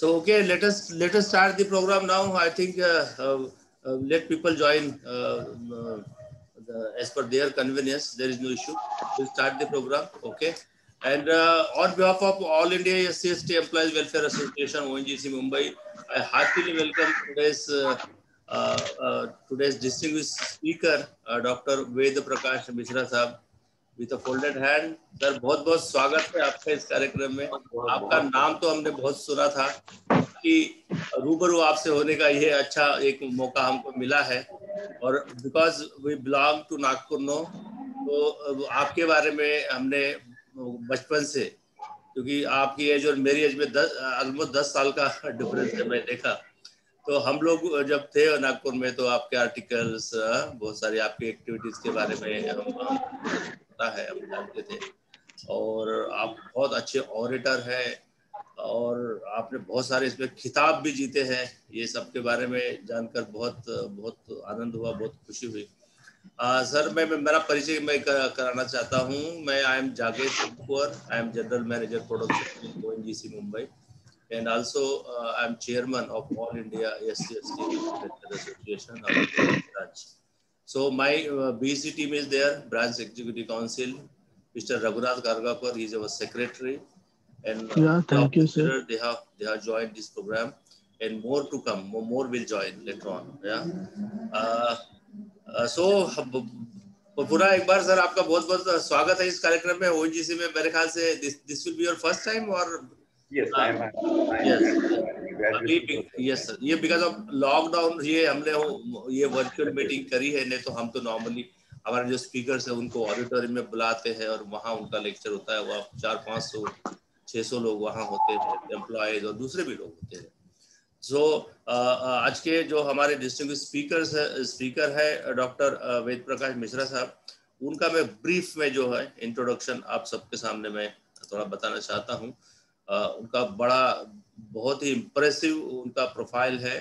So okay, let us start the program now. I think let people join as per their convenience. There is no issue. We'll start the program. Okay. And on behalf of All India SC/ST Employees Welfare Association (ONGC) Mumbai, I heartily welcome today's distinguished speaker, Dr. Ved Prakash Mishra Sahab. With folded hand. Sir बहुत बहुत स्वागत है आपका इस कार्यक्रम में। आपका नाम तो हमने बहुत सुना था, कि रूबरू आपसे होने का ये अच्छा एक मौका हमको मिला है। और because we belong to Nagpur no, तो आपके बारे में हमने बचपन से, क्योंकि आपकी एज और मेरी एज में ऑलमोस्ट 10 साल का डिफरेंस है, मैं देखा। तो हम लोग जब थे नागपुर में तो आपके आर्टिकल्स, बहुत सारी आपकी एक्टिविटीज के बारे में हम पता है, हम जानते थे। और आप बहुत अच्छे ऑडिटर हैं और आपने बहुत सारे इसमें खिताब भी जीते हैं। ये सब के बारे में जानकर बहुत बहुत आनंद हुआ, बहुत खुशी हुई। सर मैं मेरा परिचय मैं कराना चाहता हूँ। मैं आई एम जागेश Kunwar, I am general manager production in ONGC Mumbai, and also I'm chairman of All India SC/ST Welfare Association, our branch. So my BC team is there, Branch Executive Council, Mr. Raghunath Gargakar, he is our secretary, and Thank you, sir. they have joined this program, and more to come, more will join later on. So पुनः एक बार sir आपका बहुत बहुत स्वागत है इस कार्यक्रम में। ONGC में मेरे ख्याल से this will be your first time or Yes, yes sir, ये बिकॉज ऑफ लॉकडाउन ये हमने ये वर्चुअल मीटिंग करी है। नहीं तो हम तो नॉर्मली हमारे जो स्पीकर्स है उनको ऑडिटोरियम में बुलाते हैं और वहाँ उनका लेक्चर होता है। वहाँ 400-500-600 लोग वहाँ होते हैं, एम्प्लॉयज और दूसरे भी लोग होते हैं। सो आज के जो हमारे डिस्टिंग्विश्ड स्पीकर है डॉक्टर वेद प्रकाश मिश्रा साहब, उनका मैं ब्रीफ में जो है इंट्रोडक्शन आप सबके सामने मैं थोड़ा बताना चाहता हूँ। उनका बहुत ही इम्प्रेसिव उनका प्रोफाइल है।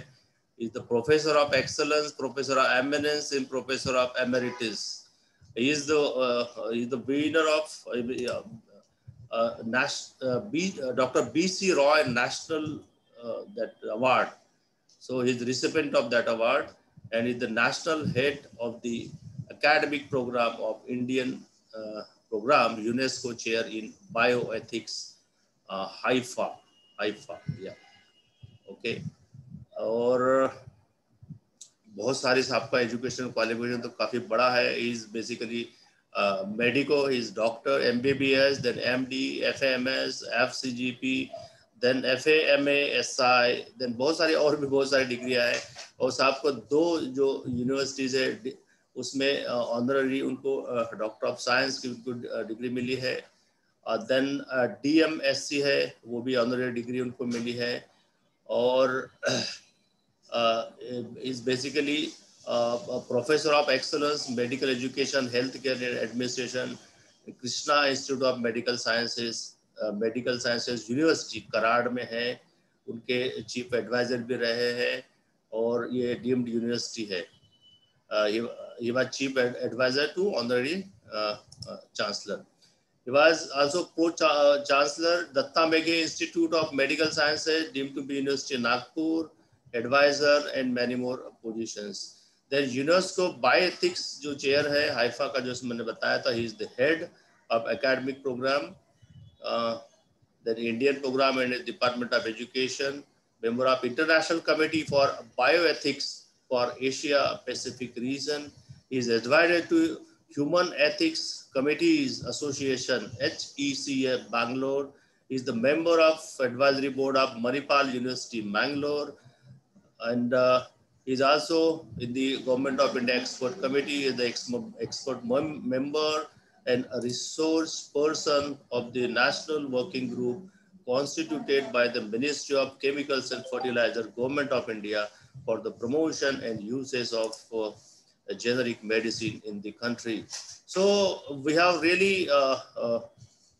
Is the professor of excellence, professor of eminence and professor of emeritus. He is the winner of Dr. B.C. Roy National that award. So he is the recipient of that award and is the national head of the academic program of Indian program, UNESCO chair in bioethics, Haifa, yeah, okay. और बहुत सारे आपका education qualification तो काफी बड़ा है। Is basically medico, is doctor, MBBS, then MD, FAMS, FCGP, then FA, MA, SI, then बहुत सारी और भी बहुत सारी डिग्रियां हैं। और साहब को 2 जो यूनिवर्सिटीज है उसमें ऑनररी उनको डॉक्टर ऑफ साइंस की उनको डिग्री मिली है। देन DMSc है, वो भी ऑनररी डिग्री उनको मिली है। और is basically a professor of excellence, medical education, healthcare and administration, Krishna Institute of Medical Sciences, university Karad में है। उनके चीफ एडवाइजर भी रहे हैं और ये डीम्ड यूनिवर्सिटी है। he was chief advisor to honorary chancellor. He was also co-chancellor Datta Meghe Institute of Medical Sciences, deemed to be University of Nagpur, advisor and many more positions. Then UNESCO Bioethics जो chair है Haifa का, जो मैंने बताया था, he is the head of academic program, then Indian program and Department of Education, member of International Committee for Bioethics for Asia Pacific region. He is advisor to Human Ethics Committees Association, HECF Bangalore. He is the member of advisory board of Manipal University, Bangalore. And he is also in the Government of India Expert Committee, is the expert member and a resource person of the National Working Group constituted by the Ministry of Chemicals and Fertilizer, Government of India, for the promotion and uses of generic medicine in the country. So we have really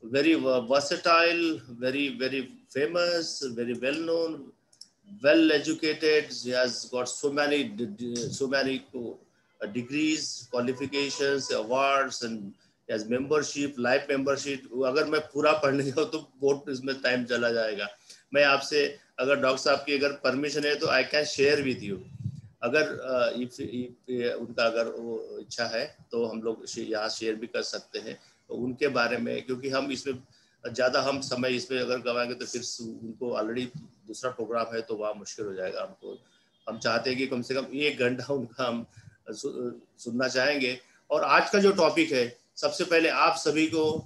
very versatile, very famous, very well known, well educated. He has got so many degrees, qualifications, awards, and he has membership, life membership. अगर मैं पूरा पढ़ने जाऊँ तो बहुत इसमें time चला जाएगा, मैं आपसे, अगर डॉक्टर साहब की अगर परमिशन है तो I can share with you, अगर if उनका अगर वो इच्छा है तो हम लोग यहाँ शेयर भी कर सकते हैं तो उनके बारे में, क्योंकि हम इसमें ज़्यादा हम समय इसमें अगर गवाएंगे तो फिर उनको ऑलरेडी दूसरा प्रोग्राम है तो वहाँ मुश्किल हो जाएगा हमको। हम चाहते हैं कि कम से कम 1 घंटा उनका हम सुनना चाहेंगे। और आज का जो टॉपिक है, सबसे पहले आप सभी को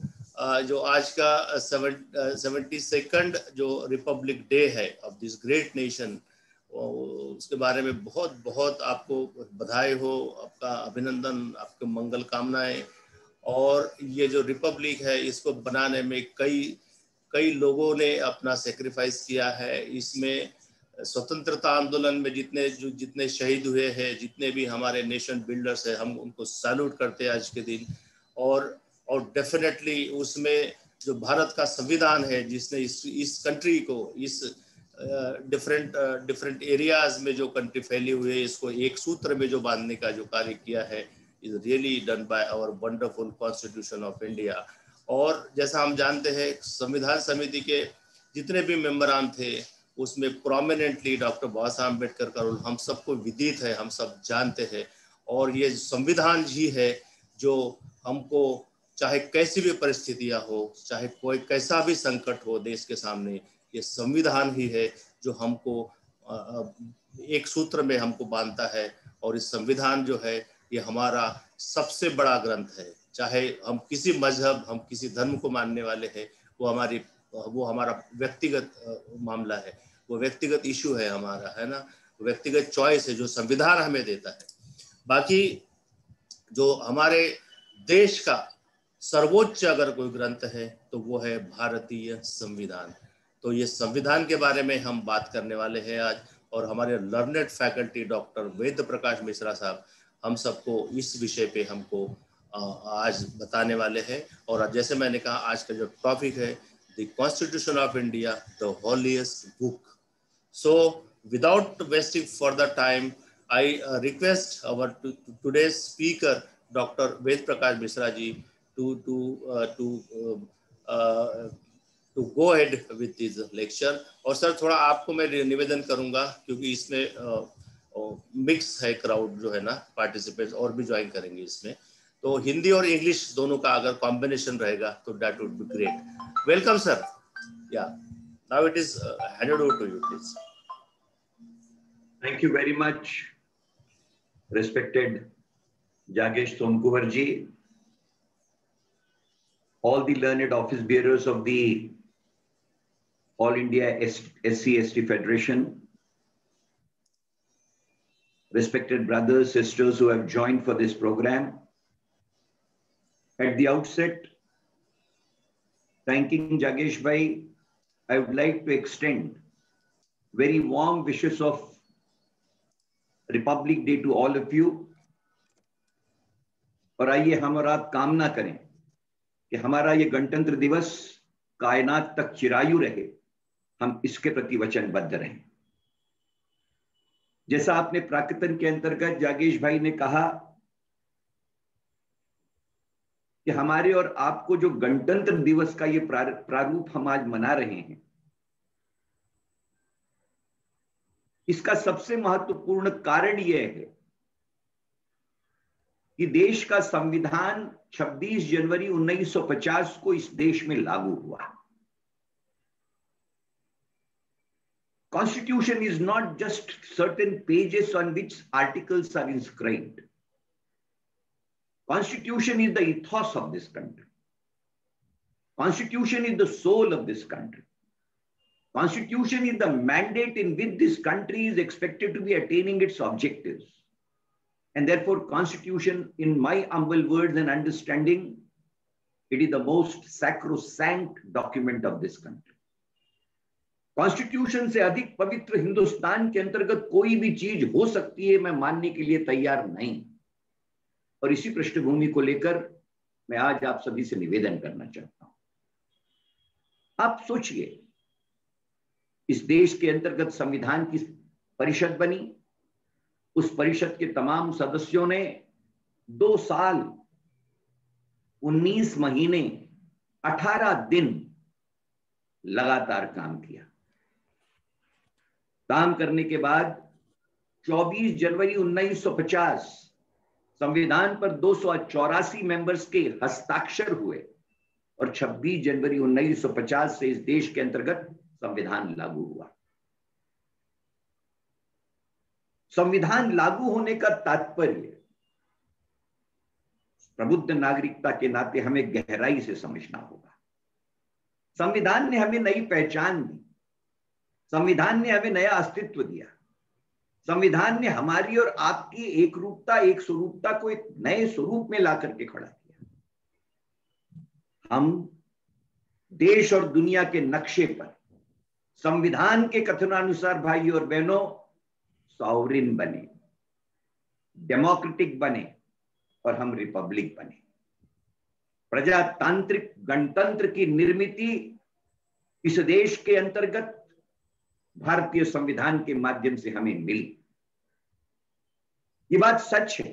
जो आज का 72nd जो रिपब्लिक डे है ऑफ दिस ग्रेट नेशन, उसके बारे में बहुत बहुत आपको बधाई हो, आपका अभिनंदन, आपके मंगल कामनाएं। और ये जो रिपब्लिक है इसको बनाने में कई लोगों ने अपना सेक्रीफाइस किया है। इसमें स्वतंत्रता आंदोलन में जितने शहीद हुए हैं, जितने भी हमारे नेशन बिल्डर्स हैं, हम उनको सैल्यूट करते हैं आज के दिन। और डेफिनेटली उसमें जो भारत का संविधान है, जिसने इस कंट्री को इस डिफरेंट एरियाज में जो कंट्री फैली हुई है, इसको एक सूत्र में जो बांधने का जो कार्य किया है, is really done by our wonderful constitution of India. और जैसा हम जानते हैं, संविधान समिति के जितने भी मेंबरान थे उसमें प्रोमिनेंटली डॉक्टर बाबा साहब अम्बेडकर का रोल हम सबको विदित है, हम सब जानते हैं। और ये संविधान ही है जो हमको, चाहे कैसी भी परिस्थितियां हो, चाहे कोई कैसा भी संकट हो देश के सामने, ये संविधान ही है जो हमको एक सूत्र में हमको बांधता है। और इस संविधान जो है ये हमारा सबसे बड़ा ग्रंथ है। चाहे हम किसी मजहब, हम किसी धर्म को मानने वाले हैं, वो हमारा व्यक्तिगत मामला है, वो व्यक्तिगत इशू है हमारा, है ना, व्यक्तिगत चॉइस है जो संविधान हमें देता है। बाकी जो हमारे देश का सर्वोच्च अगर कोई ग्रंथ है तो वो है भारतीय संविधान। तो ये संविधान के बारे में हम बात करने वाले हैं आज। और हमारे learned faculty doctor Ved Prakash Mishra साहब हम सबको इस विषय पे हमको आज बताने वाले हैं। और जैसे मैंने कहा, आज का जो टॉपिक है the constitution of India, the holiest book. So without wasting further time, I request our today's speaker, Dr. Ved Prakash Mishra ji, to go ahead with this lecture. और सर थोड़ा आपको मैं निवेदन करूंगा, क्योंकि इसमें मिक्स है क्राउड जो है ना, पार्टिसिपेंट्स और भी ज्वाइन करेंगे इसमें, तो हिंदी और इंग्लिश दोनों का अगर कॉम्बिनेशन रहेगा तो that would be great. Welcome sir. या now it is handed over to you please. Thank you very much, respected Jagesh Somkuvar ji, all the learned office bearers of the All India SC/ST Federation, respected brothers, sisters who have joined for this program. At the outset, thanking Jagesh bhai, I would like to extend very warm wishes of republic day to all of you. और आइए हम और आप कामना करें कि हमारा ये गणतंत्र दिवस कायनात तक चिरायु रहे, हम इसके प्रति वचनबद्ध रहें। जैसा आपने प्राकृतन के अंतर्गत जागेश भाई ने कहा कि हमारे और आपको जो गणतंत्र दिवस का ये प्रारूप हम आज मना रहे हैं, इसका सबसे महत्वपूर्ण कारण यह है कि देश का संविधान 26 जनवरी 1950 को इस देश में लागू हुआ। Constitution is not just certain pages on which articles are inscribed. Constitution is the ethos of this country. Constitution is the soul of this country. Constitution is the mandate in which this country is expected to be attaining its objectives. And therefore, Constitution, in my humble words and understanding, it is the most sacrosanct document of this country. Constitution से अधिक पवित्र हिंदुस्तान के अंतर्गत कोई भी चीज हो सकती है, मैं मानने के लिए तैयार नहीं। और इसी पृष्ठभूमि को लेकर मैं आज आप सभी से निवेदन करना चाहता हूं। आप सोचिए, इस देश के अंतर्गत संविधान की परिषद बनी। उस परिषद के तमाम सदस्यों ने 2 साल 19 महीने 18 दिन लगातार काम किया। काम करने के बाद 24 जनवरी 1950 संविधान पर 284 मेंबर्स के हस्ताक्षर हुए और 26 जनवरी 1950 से इस देश के अंतर्गत संविधान लागू हुआ। संविधान लागू होने का तात्पर्य प्रबुद्ध नागरिकता के नाते हमें गहराई से समझना होगा। संविधान ने हमें नई पहचान दी, संविधान ने हमें नया अस्तित्व दिया, संविधान ने हमारी और आपकी एक रूपता एक स्वरूपता को एक नए स्वरूप में ला करके खड़ा किया। हम देश और दुनिया के नक्शे पर संविधान के कथनानुसार भाई और बहनों सॉवरिन बने, डेमोक्रेटिक बने और हम रिपब्लिक बने। प्रजातांत्रिक गणतंत्र की निर्मित इस देश के अंतर्गत भारतीय संविधान के माध्यम से हमें मिली। ये बात सच है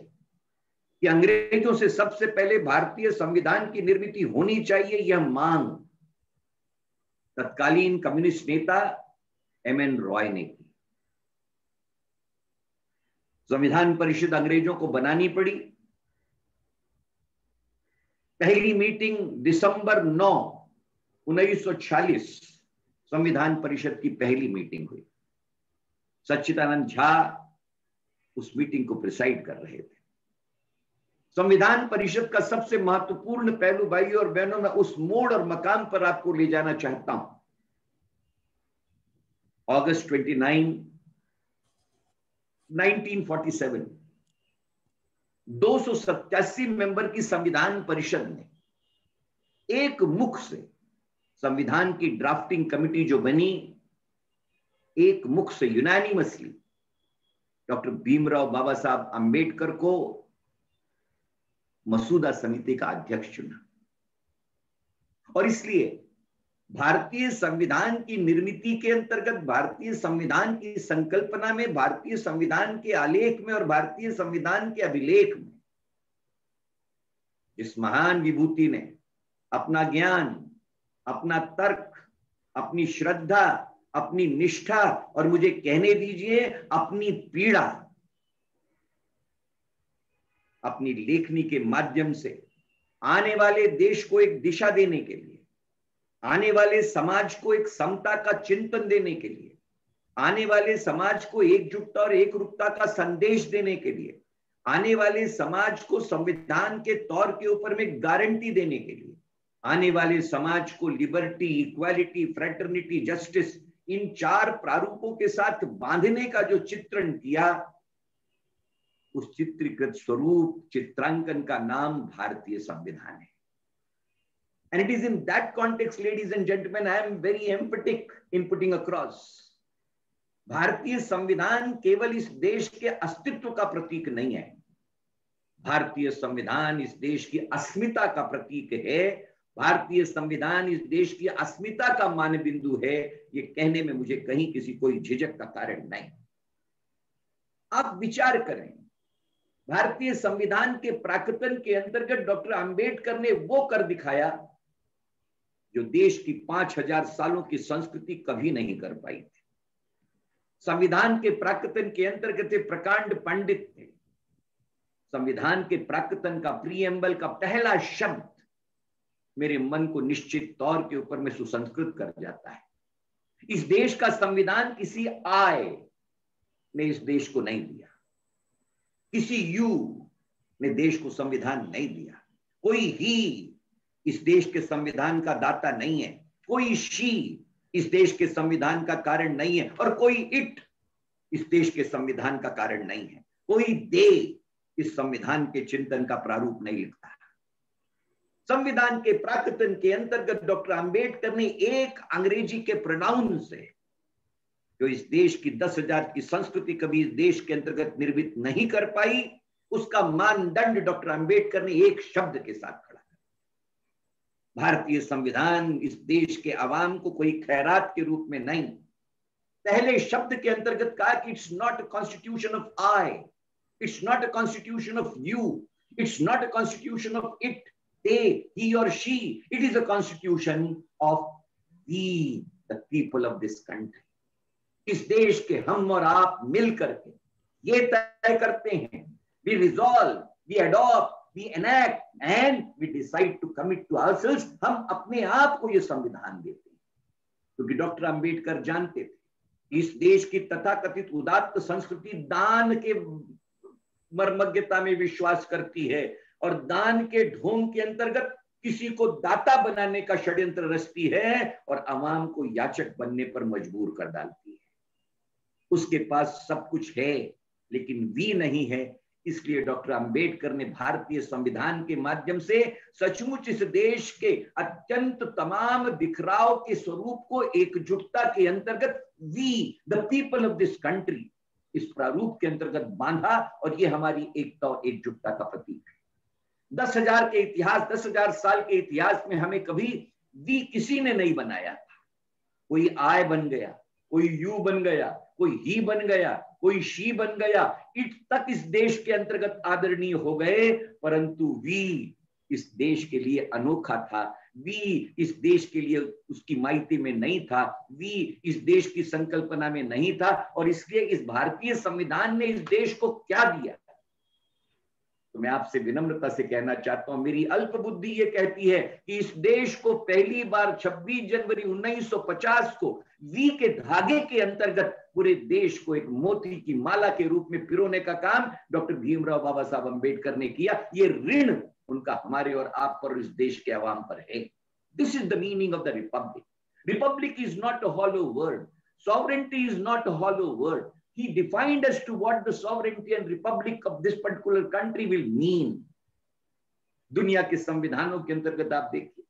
कि अंग्रेजों से सबसे पहले भारतीय संविधान की निर्मित होनी चाहिए, यह मांग तत्कालीन कम्युनिस्ट नेता एमएन रॉय ने की। संविधान परिषद अंग्रेजों को बनानी पड़ी। पहली मीटिंग दिसंबर 9, 1946 संविधान परिषद की पहली मीटिंग हुई। सच्चिदानंद झा उस मीटिंग को प्रिसाइड कर रहे थे। संविधान परिषद का सबसे महत्वपूर्ण पहलू भाइयों और बहनों, मैं उस मोड़ और मकाम पर आपको ले जाना चाहता हूं। अगस्त 29, 1947 287 मेंबर की संविधान परिषद ने एक मुख से संविधान की ड्राफ्टिंग कमेटी जो बनी, एक मुख से यूनानिमसली डॉक्टर भीमराव बाबा साहब अंबेडकर को मसूदा समिति का अध्यक्ष चुना। और इसलिए भारतीय संविधान की निर्मित के अंतर्गत, भारतीय संविधान की संकल्पना में, भारतीय संविधान के आलेख में और भारतीय संविधान के अभिलेख में जिस महान विभूति ने अपना ज्ञान, अपना तर्क, अपनी श्रद्धा, अपनी निष्ठा और मुझे कहने दीजिए अपनी पीड़ा अपनी लेखनी के माध्यम से आने वाले देश को एक दिशा देने के लिए, आने वाले समाज को एक समता का चिंतन देने के लिए, आने वाले समाज को एकजुटता और एकरूपता का संदेश देने के लिए, आने वाले समाज को संविधान के तौर के ऊपर में गारंटी देने के लिए, आने वाले समाज को लिबर्टी, इक्वालिटी, फ्रेटर्निटी, जस्टिस, इन 4 प्रारूपों के साथ बांधने का जो चित्रण किया, उस चित्रीकृत स्वरूप, चित्रांकन का नाम भारतीय संविधान है। And it is in that context, ladies and gentlemen, I am very emphatic in putting across. भारतीय संविधान केवल इस देश के अस्तित्व का प्रतीक नहीं है। भारतीय संविधान इस देश की अस्मिता का प्रतीक है। भारतीय संविधान इस देश की अस्मिता का मानबिंदु है। ये कहने में मुझे कहीं किसी कोई झिझक का कारण नहीं। आप विचार करें, भारतीय संविधान के प्राक्तन के अंतर्गत डॉक्टर अंबेडकर ने वो कर दिखाया जो देश की 5000 सालों की संस्कृति कभी नहीं कर पाई थी। संविधान के प्राक्तन के अंतर्गत प्रकांड पंडित थे। संविधान के प्राक्तन का प्रीएम्बल का पहला शब्द मेरे मन को निश्चित तौर के ऊपर में सुसंस्कृत कर जाता है। इस देश का संविधान किसी आय ने इस देश को नहीं दिया, किसी यू ने देश को संविधान नहीं दिया, कोई ही इस देश के संविधान का दाता नहीं है, कोई शी इस देश के संविधान का कारण नहीं है और कोई इट इस देश के संविधान का कारण नहीं है, कोई दे इस संविधान के चिंतन का प्रारूप नहीं लिखता। संविधान के प्राक्तन के अंतर्गत डॉक्टर अंबेडकर ने एक अंग्रेजी के प्रोनाउन से जो इस देश की 10,000 की संस्कृति कभी इस देश के अंतर्गत निर्मित नहीं कर पाई, उसका मानदंड डॉक्टर अंबेडकर ने एक शब्द के साथ खड़ा किया। भारतीय संविधान इस देश के अवाम को कोई खैरात के रूप में नहीं, पहले शब्द के अंतर्गत कहा कि it's not a constitution of I, it's not a constitution of you, it's not a constitution of it, they, he or she, it is a constitution of we, the people of this country. इस देश के हम और आप मिल करके ये तय करते हैं, we resolve, we adopt, we enact and we decide to commit to ourselves. हम अपने आप को ये संविधान देते हैं, क्योंकि डॉक्टर अंबेडकर जानते थे इस देश की तथाकथित उदात्त संस्कृति दान के मर्मज्ञता में विश्वास करती है और दान के ढोंग के अंतर्गत किसी को दाता बनाने का षड्यंत्र रचती है और अवाम को याचक बनने पर मजबूर कर डालती है। उसके पास सब कुछ है लेकिन वी नहीं है, इसलिए डॉक्टर अंबेडकर ने भारतीय संविधान के माध्यम से सचमुच इस देश के अत्यंत तमाम बिखराव के स्वरूप को एकजुटता के अंतर्गत we the people of this country इस प्रारूप के अंतर्गत बांधा और ये हमारी एकता और एकजुटता का प्रतीक है। 10,000 के इतिहास, 10,000 साल के इतिहास में हमें कभी वी किसी ने नहीं बनाया था। कोई आई बन गया, कोई यू बन गया, कोई ही बन गया, कोई शी बन गया, इट तक इस देश के अंतर्गत आदरणीय हो गए, परंतु वी इस देश के लिए अनोखा था, वी इस देश के लिए उसकी माइती में नहीं था, वी इस देश की संकल्पना में नहीं था। और इसलिए इस भारतीय संविधान ने इस देश को क्या दिया, तो मैं आपसे विनम्रता से कहना चाहता हूं, मेरी अल्प बुद्धि ये कहती है कि इस देश को पहली बार 26 जनवरी 1950 को वी के धागे के अंतर्गत पूरे देश को एक मोती की माला के रूप में पिरोने का काम डॉक्टर भीमराव बाबा साहब अंबेडकर ने किया। ये ऋण उनका हमारे और आप पर, इस देश के अवाम पर है। This is the meaning of the Republic. Republic is not a hollow word, sovereignty is not a hollow word. He defined as to what the sovereignty and republic of this particular country will mean. दुनिया के संविधानों के अंतर्गत आप देखिए,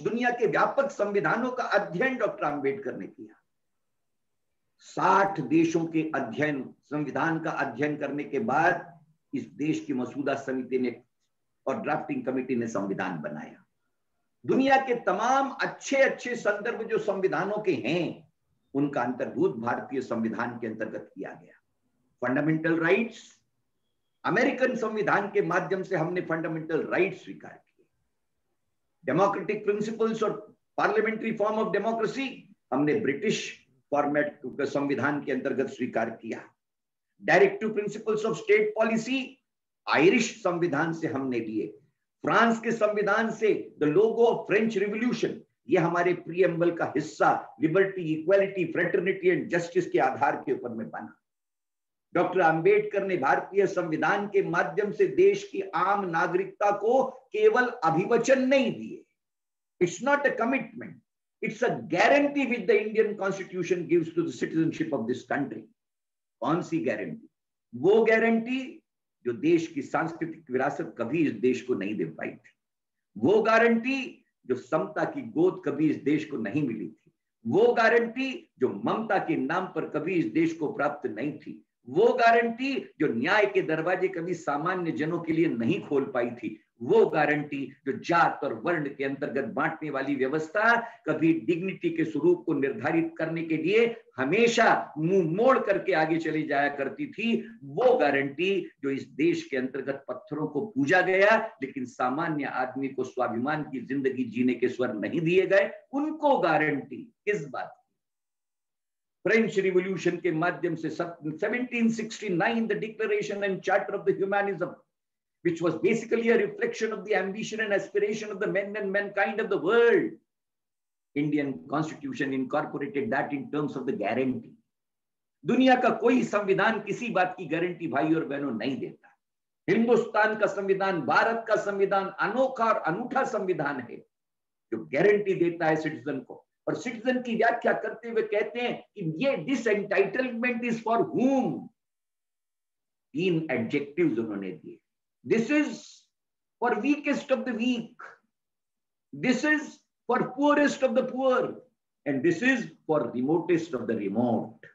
दुनिया के व्यापक संविधानों का अध्ययन डॉक्टर अंबेडकर ने किया। 60 देशों के संविधान का अध्ययन करने के बाद इस देश की मसूदा समिति ने और ड्राफ्टिंग कमेटी ने संविधान बनाया। दुनिया के तमाम अच्छे संदर्भ जो संविधानों के हैं उनका अंतर्भूत भारतीय संविधान के अंतर्गत किया गया। फंडामेंटल राइट्स, अमेरिकन संविधान के माध्यम से हमने फंडामेंटल राइट्स स्वीकार किए। डेमोक्रेटिक प्रिंसिपल्स और पार्लियामेंट्री फॉर्म ऑफ डेमोक्रेसी हमने ब्रिटिश फॉर्मेट के संविधान के अंतर्गत स्वीकार किया। Directive principles of state policy Irish संविधान से हमने लिए। फ्रांस के संविधान से the logo of French revolution, ये हमारे प्रीएम्बल का हिस्सा liberty, equality, fraternity and justice के आधार के ऊपर में बना। डॉक्टर अंबेडकर ने भारतीय संविधान के माध्यम से देश की आम नागरिकता को केवल अभिवचन नहीं दिए। It's not a commitment, it's a guarantee with the Indian constitution gives to the citizenship of this country. कौन सी गारंटी? वो गारंटी जो देश की सांस्कृतिक विरासत कभी इस देश को नहीं दे पाई थी, वो गारंटी जो समता की गोद कभी इस देश को नहीं मिली थी, वो गारंटी जो ममता के नाम पर कभी इस देश को प्राप्त नहीं थी, वो गारंटी जो न्याय के दरवाजे कभी सामान्य जनों के लिए नहीं खोल पाई थी, वो गारंटी जो जात और वर्ण के अंतर्गत बांटने वाली व्यवस्था कभी डिग्निटी के स्वरूप को निर्धारित करने के लिए हमेशा मुंह मोड़ करके आगे चली जाया करती थी, वो गारंटी जो इस देश के अंतर्गत पत्थरों को पूजा गया लेकिन सामान्य आदमी को स्वाभिमान की जिंदगी जीने के स्वर नहीं दिए गए, उनको गारंटी इस बात। फ्रेंच रिवॉल्यूशन के माध्यम से 1769 the declaration and charter of the humanism, which was basically a reflection of the ambition and aspiration of the men and mankind of the world. Indian Constitution incorporated that in terms of the guarantee. दुनिया का कोई संविधान किसी बात की guarantee भाई और बहनों नहीं देता। हिंदुस्तान का संविधान, भारत का संविधान अनोखा और अनूठा संविधान है जो गारंटी देता है सिटीजन को। और सिटीजन की व्याख्या करते हुए कहते हैं कि ये this entitlement is for whom? 3 adjectives उन्होंने दिए। This is for weakest of the weak. This is for poorest of the poor. And this is for remotest of the remote.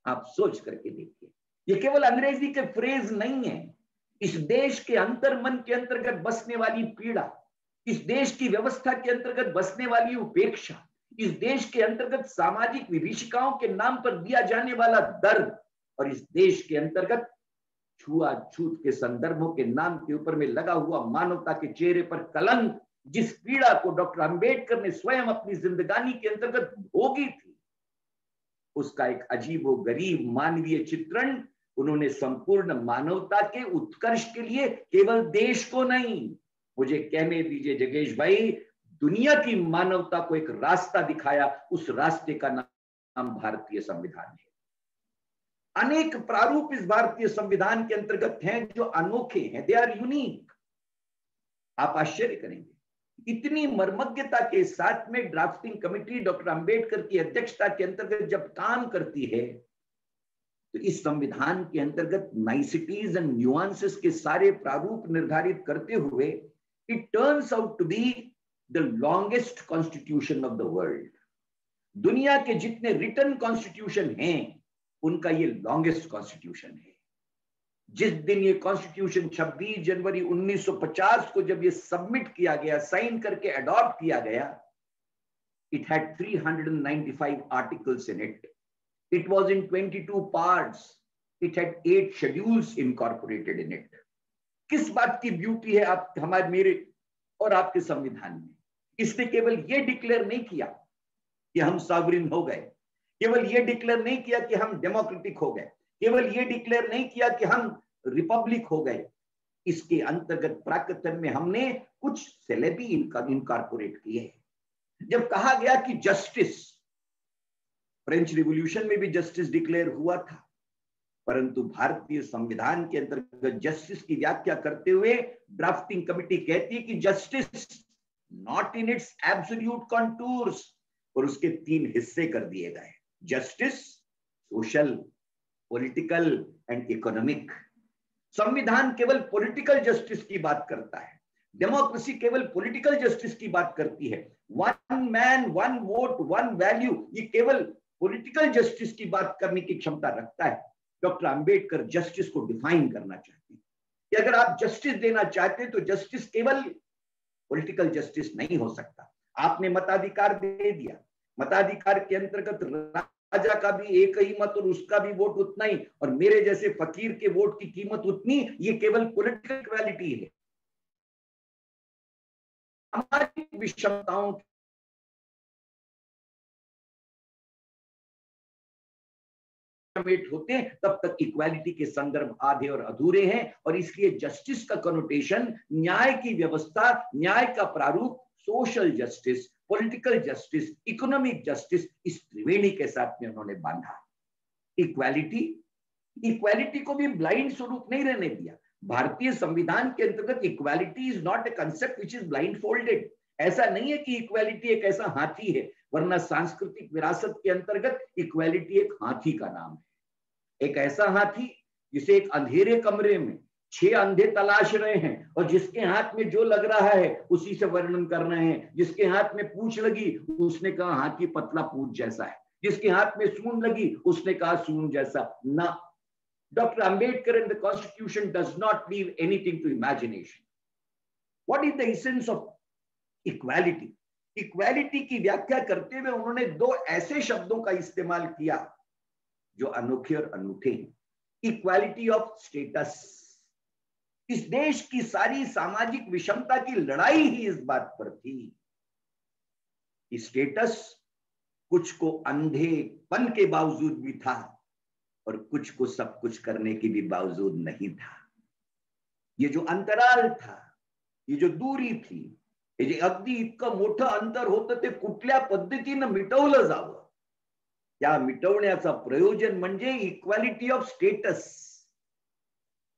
आप सोच करके देखिए, ये केवल अंग्रेजी के फ्रेज नहीं है। इस देश के अंतर्मन के अंतर्गत बसने वाली पीड़ा, इस देश की व्यवस्था के अंतर्गत बसने वाली उपेक्षा, इस देश के अंतर्गत सामाजिक विभीषिकाओं के नाम पर दिया जाने वाला दर्द और इस देश के अंतर्गत छुआछूत के संदर्भों के नाम के ऊपर में लगा हुआ मानवता के चेहरे पर कलंक, जिस पीड़ा को डॉक्टर अंबेडकर ने स्वयं अपनी जिंदगानी के अंतर्गत भोगी थी, उसका एक अजीबोगरीब मानवीय चित्रण उन्होंने संपूर्ण मानवता के उत्कर्ष के लिए, केवल देश को नहीं, मुझे कहने दीजिए जगेश भाई, दुनिया की मानवता को एक रास्ता दिखाया। उस रास्ते का नाम भारतीय संविधान है। अनेक प्रारूप इस भारतीय संविधान के अंतर्गत हैं जो अनोखे हैं, दे आर यूनिक। आप आश्चर्य करेंगे, इतनी मर्मज्ञता के साथ में ड्राफ्टिंग कमेटी डॉक्टर अंबेडकर की अध्यक्षता के अंतर्गत जब काम करती है, तो इस संविधान के अंतर्गत नाइसिटीज एंड न्यूआंसेस के सारे प्रारूप निर्धारित करते हुए it turns out to be the longest constitution of the world. दुनिया के जितने रिटन कॉन्स्टिट्यूशन हैं उनका ये लॉन्गेस्ट कॉन्स्टिट्यूशन है। जिस दिन ये कॉन्स्टिट्यूशन 26 जनवरी 1950 को जब ये सबमिट किया गया, साइन करके अडॉप्ट किया गया, it had 395 articles in it. It was in 22 parts. It had 8 schedules incorporated in it. किस बात की ब्यूटी है आप हमारे मेरे और आपके संविधान में? इसने केवल ये डिक्लेयर नहीं किया कि हम सॉवरेन हो गए, केवल ये डिक्लेयर नहीं किया कि हम डेमोक्रेटिक हो गए, केवल ये डिक्लेयर नहीं किया कि हम रिपब्लिक हो गए। इसके अंतर्गत प्राकृतन में हमने कुछ सेलेबी इनकॉर्पोरेट किए। जब कहा गया कि जस्टिस, फ्रेंच रिवॉल्यूशन में भी जस्टिस डिक्लेयर हुआ था, परंतु भारतीय संविधान के अंतर्गत जस्टिस की व्याख्या करते हुए ड्राफ्टिंग कमेटी कहती है कि justice not in its absolute contours, और उसके 3 हिस्से कर दिए गए, justice, social, political and economic. संविधान केवल पॉलिटिकल जस्टिस की बात करता है, डेमोक्रेसी केवल पॉलिटिकल जस्टिस की बात करती है। 1 मैन 1 वोट 1 वैल्यू, ये केवल पॉलिटिकल जस्टिस की बात करने की क्षमता रखता है। डॉक्टर अंबेडकर जस्टिस को डिफाइन करना चाहते हैं कि अगर आप जस्टिस देना चाहते हैं तो जस्टिस केवल पॉलिटिकल जस्टिस नहीं हो सकता। आपने मताधिकार दे दिया, मताधिकार के अंतर्गत राजा का भी एक ही मत और उसका भी वोट उतना ही, और मेरे जैसे फकीर के वोट की कीमत उतनी, ये केवल पॉलिटिकल इक्वालिटी है। हमारी विषमताओं होते हैं तब तक इक्वालिटी के संदर्भ आधे और अधूरे हैं, और इसलिए जस्टिस का कनोटेशन, न्याय की व्यवस्था, न्याय का प्रारूप, social justice, political justice, economic justice, इस त्रिवेणी के साथ में उन्होंने बांधा। इक्वालिटी को भी ब्लाइंड स्वरूप नहीं रहने दिया। भारतीय संविधान के अंतर्गत equality is not a concept which is blind folded. ऐसा नहीं है कि इक्वालिटी एक ऐसा हाथी है, वरना सांस्कृतिक विरासत के अंतर्गत इक्वालिटी एक हाथी का नाम है। एक ऐसा हाथी जिसे एक अंधेरे कमरे में 6 अंधे तलाश रहे हैं, और जिसके हाथ में जो लग रहा है उसी से वर्णन कर रहे हैं। जिसके हाथ में पूंछ लगी उसने कहा हाथी पतला पूंछ जैसा है, जिसके हाथ में सूंड लगी उसने कहा सूंड जैसा। ना, Dr. Ambedkar and the Constitution does not leave anything to imagination. What is the essence of equality? Equality की व्याख्या करते हुए उन्होंने 2 ऐसे शब्दों का इस्तेमाल किया जो अनोखे और अनूठे हैं। Equality of status. इस देश की सारी सामाजिक विषमता की लड़ाई ही इस बात पर थी कि स्टेटस कुछ को अंधेपन के बावजूद भी था और कुछ को सब कुछ करने के भी बावजूद नहीं था। ये जो अंतराल था, ये जो दूरी थी, हे जे अगदी इतकं मोठं अंतर होतं ते कुठल्या पद्धतीने मिटवलं जावं, त्या मिटवण्याचा प्रयोजन म्हणजे इक्वालिटी ऑफ स्टेटस।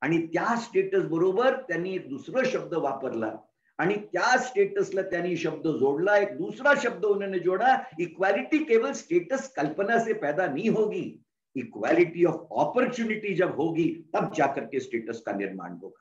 आणि त्या स्टेटस बरोबर त्यांनी एक दुसरा शब्द वापरला, आणि त्या स्टेटसला त्यांनी शब्द जोड़ला, एक दूसरा शब्द उन्होंने जोड़ा। इक्वालिटी केवल स्टेटस कल्पना से पैदा नहीं होगी, इक्वालिटी ऑफ अपॉर्चुनिटी जब होगी तब जाकर के स्टेटस का निर्माण होगा।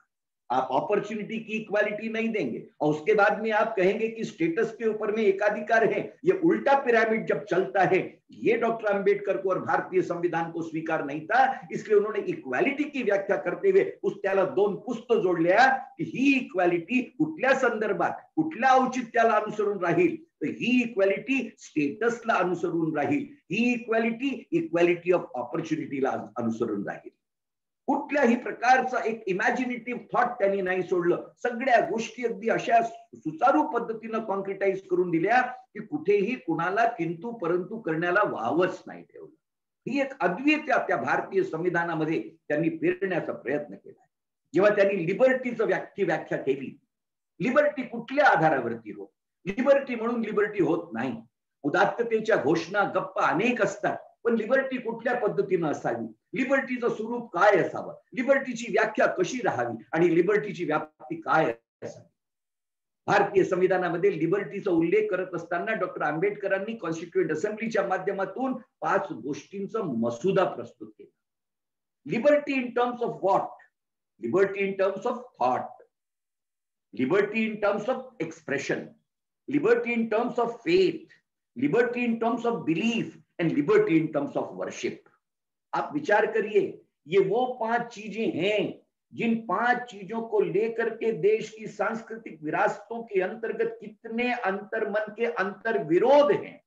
आप अपॉर्चुनिटी की इक्वालिटी नहीं देंगे और उसके बाद में आप कहेंगे कि स्टेटस के ऊपर में एकाधिकार है, ये उल्टा पिरामिड जब चलता है, ये डॉक्टर अंबेडकर को और भारतीय संविधान को स्वीकार नहीं था। इसलिए उन्होंने इक्वालिटी की व्याख्या करते हुए उस त्याला 2 पुस्त जोडल्या की ही इक्वालिटी कुठल्या संदर्भात, कुठल्या औचित्याला अनुसरून राहील, तर ही इक्वालिटी स्टेटसला अनुसरून राहील, ही इक्वालिटी इक्वालिटी ऑफ अपॉर्च्युनिटीला अनुसरून राहील। कुठल्याही प्रकारचा एक इमॅजिनेटिव्ह थॉट त्यांनी नाही सोडलं। सगळ्या गोष्टी अगदी अशा सुचारू पद्धतीने कॉन्क्रिटाइज करून दिल्या की कुठेही कुणाला किंतु परंतु करण्याला वावच नाही ठेवलं। ही एक अद्वितीय त्या भारतीय संविधानामध्ये त्यांनी पेरण्याचा प्रयत्न केला. जेव्हा त्यांनी लिबर्टीची व्याख्या केली, लिबर्टी कुठल्या आधारावरती हो, लिबर्टी म्हणून लिबर्टी होत नाही. उदात्ततेच्या घोषणा गप्पा अनेक असतात, पण लिबर्टी कुठल्या पद्धतीनं असावी, लिबर्टीचं स्वरूप काय असावं, लिबर्टीची व्याख्या कशी राहावी आणि लिबर्टीची व्याप्ती काय असावी. भारतीय संविधानामध्ये लिबर्टीचा उल्लेख करत असताना डॉक्टर आंबेडकरांनी कॉन्स्टिट्यूएंट असेंब्लीच्या माध्यमातून 5 गोष्टींचा मसुदा प्रस्तुत केला. Liberty in terms of what? Liberty in terms of thought, liberty in terms of expression, liberty in terms of faith, liberty in terms of belief and liberty in terms of worship. आप विचार करिए, ये वो 5 चीजें हैं जिन 5 चीजों को लेकर के देश की सांस्कृतिक विरासतों के अंतर्गत कितने अंतर्मन के अंतर विरोध हैं.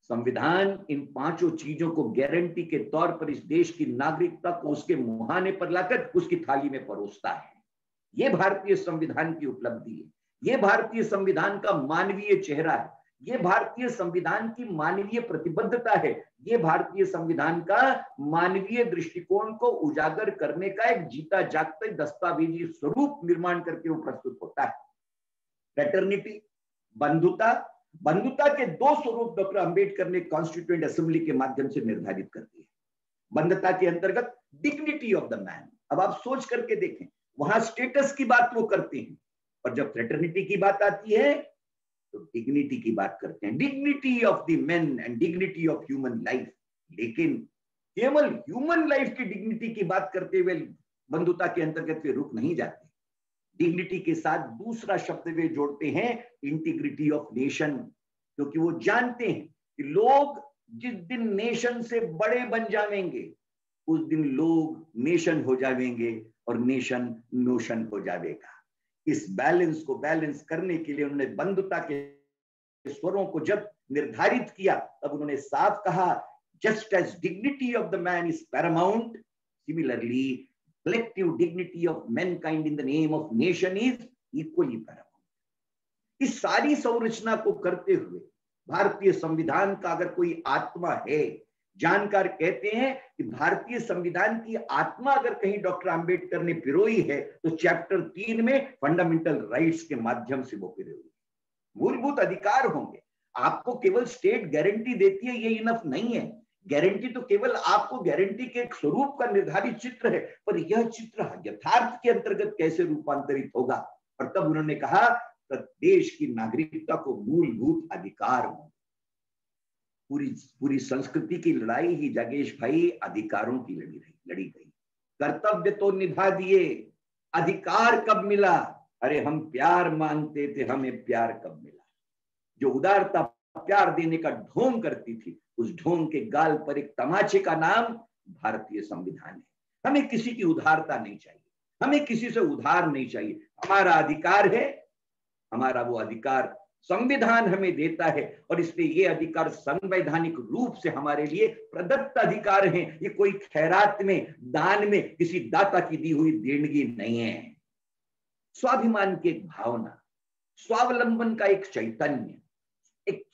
संविधान इन 5 चीजों को गारंटी के तौर पर इस देश की नागरिकता को उसके मुहाने पर लाकर उसकी थाली में परोसता है. ये भारतीय संविधान की उपलब्धि है, ये भारतीय संविधान का मानवीय चेहरा है, ये भारतीय संविधान की मानवीय प्रतिबद्धता है, ये भारतीय संविधान का मानवीय दृष्टिकोण को उजागर करने का एक जीता जागता दस्तावेजी स्वरूप निर्माण करके वो प्रस्तुत होता है. फ्रेटर्निटी, बंधुता, बंधुता के 2 स्वरूप डॉक्टर अंबेडकर ने कॉन्स्टिट्यूएंट असेंबली के माध्यम से निर्धारित कर दिए. बंधुता के अंतर्गत डिग्निटी ऑफ द मैन. अब आप सोच करके देखें, वहां स्टेटस की बात वो करते हैं, और जब फ्रेटर्निटी की बात आती है तो डिग्निटी की बात करते हैं. Dignity of the man and dignity of human life. लेकिन केवल ह्यूमन लाइफ की डिग्निटी की बात करते हुए बंधुता के अंतर्गत वे रुक नहीं जाते. डिग्निटी के साथ दूसरा शब्द वे जोड़ते हैं, इंटीग्रिटी ऑफ नेशन, क्योंकि वो जानते हैं कि लोग जिस दिन नेशन से बड़े बन जाएंगे उस दिन लोग नेशन हो जाएंगे और नेशन नोशन हो जाएगा. इस बैलेंस को बैलेंस करने के लिए उन्होंने बंधुता के स्वरों को जब निर्धारित किया तब उन्होंने साफ कहा, just as dignity of the man is paramount, similarly collective dignity of mankind in the name of nation is equally paramount. इस सारी संरचना को करते हुए भारतीय संविधान का अगर कोई आत्मा है, जानकार कहते हैं कि भारतीय संविधान की आत्मा अगर कहीं डॉक्टर अंबेडकर ने पिरोई है तो चैप्टर 3 में फंडामेंटल राइट्स के माध्यम से वो पिरोई है. मूलभूत अधिकार होंगे. आपको केवल स्टेट गारंटी देती है ये इनफ नहीं है. गारंटी तो केवल आपको गारंटी के एक स्वरूप का निर्धारित चित्र है, पर यह चित्र यथार्थ के अंतर्गत कैसे रूपांतरित होगा. और तब उन्होंने कहा कि देश की नागरिकता को मूलभूत अधिकार हो. पूरी संस्कृति की लड़ाई ही जगेश भाई अधिकारों की लड़ी गई. कर्तव्य तो निभा दिए, अधिकार कब मिला? अरे हम प्यार मांगते थे, हमें प्यार कब मिला? जो उदारता प्यार देने का ढोंग करती थी, उस ढोंग के गाल पर एक तमाचे का नाम भारतीय संविधान है. हमें किसी की उदारता नहीं चाहिए, हमें किसी से उधार नहीं चाहिए. हमारा अधिकार है, हमारा वो अधिकार संविधान हमें देता है, और इसलिए ये अधिकार संवैधानिक रूप से हमारे लिए प्रदत्त अधिकार हैं. ये कोई खैरात में, दान में किसी दाता की दी हुई देणगी नहीं है. स्वाभिमान की एक भावना, स्वावलंबन का एक चैतन्य, एक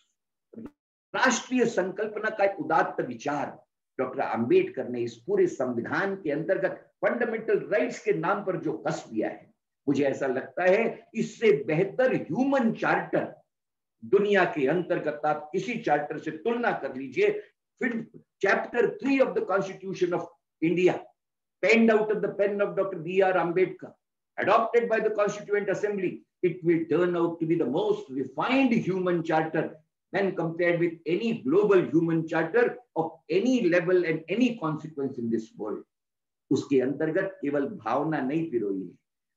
राष्ट्रीय संकल्पना का एक उदात्त विचार डॉक्टर अंबेडकर ने इस पूरे संविधान के अंतर्गत फंडामेंटल राइट्स के नाम पर जो कस दिया है, मुझे ऐसा लगता है इससे बेहतर ह्यूमन चार्टर दुनिया के अंतर्गत आप किसी चार्टर से तुलना कर लीजिए. फिर chapter 3 of the constitution of India, penned out of the pen of doctor B.R. Ambedkar, adopted by the Constituent Assembly, it will turn out to be the most refined human charter when compared with any global human charter of any level and any consequence in this world. उसके अंतर्गत केवल भावना नहीं पिरोई है,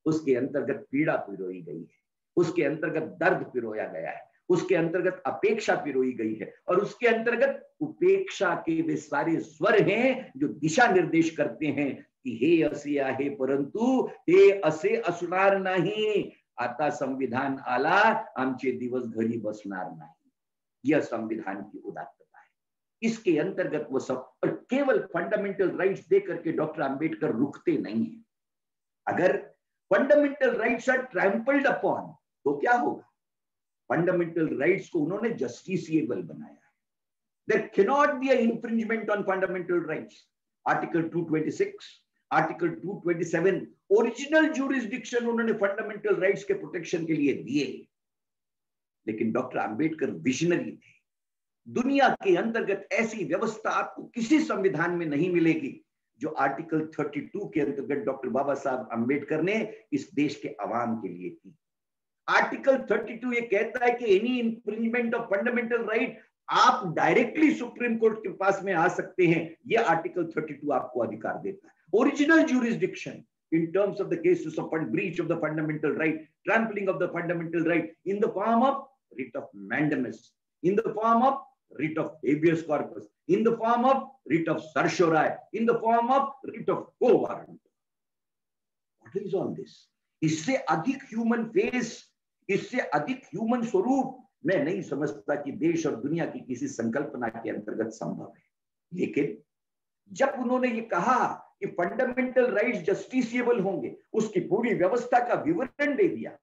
उसके अंतर्गत पीड़ा पिरोई गई है, उसके अंतर्गत दर्द पिरोया गया है, उसके अंतर्गत अपेक्षा पिरोई गई है, और उसके अंतर्गत उपेक्षा के वे सारे स्वर हैं जो दिशा निर्देश करते हैं की हे असे आहे परंतु हे असे असणार नाही. आता संविधान आला, आमचे दिवस घरी बसणार नाही. यह संविधान की उदात्तता है. इसके अंतर्गत वो सब, और केवल फंडामेंटल राइट्स दे करके डॉक्टर अंबेडकर रुकते नहीं है. अगर fundamental rights are trampled upon तो क्या होगा? फंडामेंटल राइट्स को उन्होंने जस्टिसिएबल बनाया है. There cannot be an infringement on fundamental rights. Article 226, Article 227 original jurisdiction उन्होंने फंडामेंटल राइट्स के प्रोटेक्शन के लिए दिए, लेकिन डॉक्टर अंबेडकर विजनरी थे। दुनिया के अंतर्गत ऐसी व्यवस्था आपको किसी संविधान में नहीं मिलेगी जो आर्टिकल 32 के अंतर्गत डॉक्टर बाबा साहब अंबेडकर ने इस देश के अवाम के लिए की। आर्टिकल 32 ये कहता है कि any infringement of fundamental right आप डायरेक्टली सुप्रीम कोर्ट के पास में आ सकते हैं, ये आर्टिकल 32 आपको अधिकार देता है। Original jurisdiction in terms of the cases of breach of the fundamental right, trampling of the fundamental right in the form of writ of mandamus, in the form of writ of habeas corpus, in the form of writ of certiorari, in the form of writ of quo warranto. What is all this? इससे अधिक human face, इससे अधिक human स्वरूप मैं नहीं समझता कि देश और दुनिया की किसी संकल्पना के अंतर्गत संभव है। लेकिन जब उन्होंने ये कहा कि फंडामेंटल राइट्स जस्टिसिएबल होंगे, उसकी पूरी व्यवस्था का विवरण दे दिया,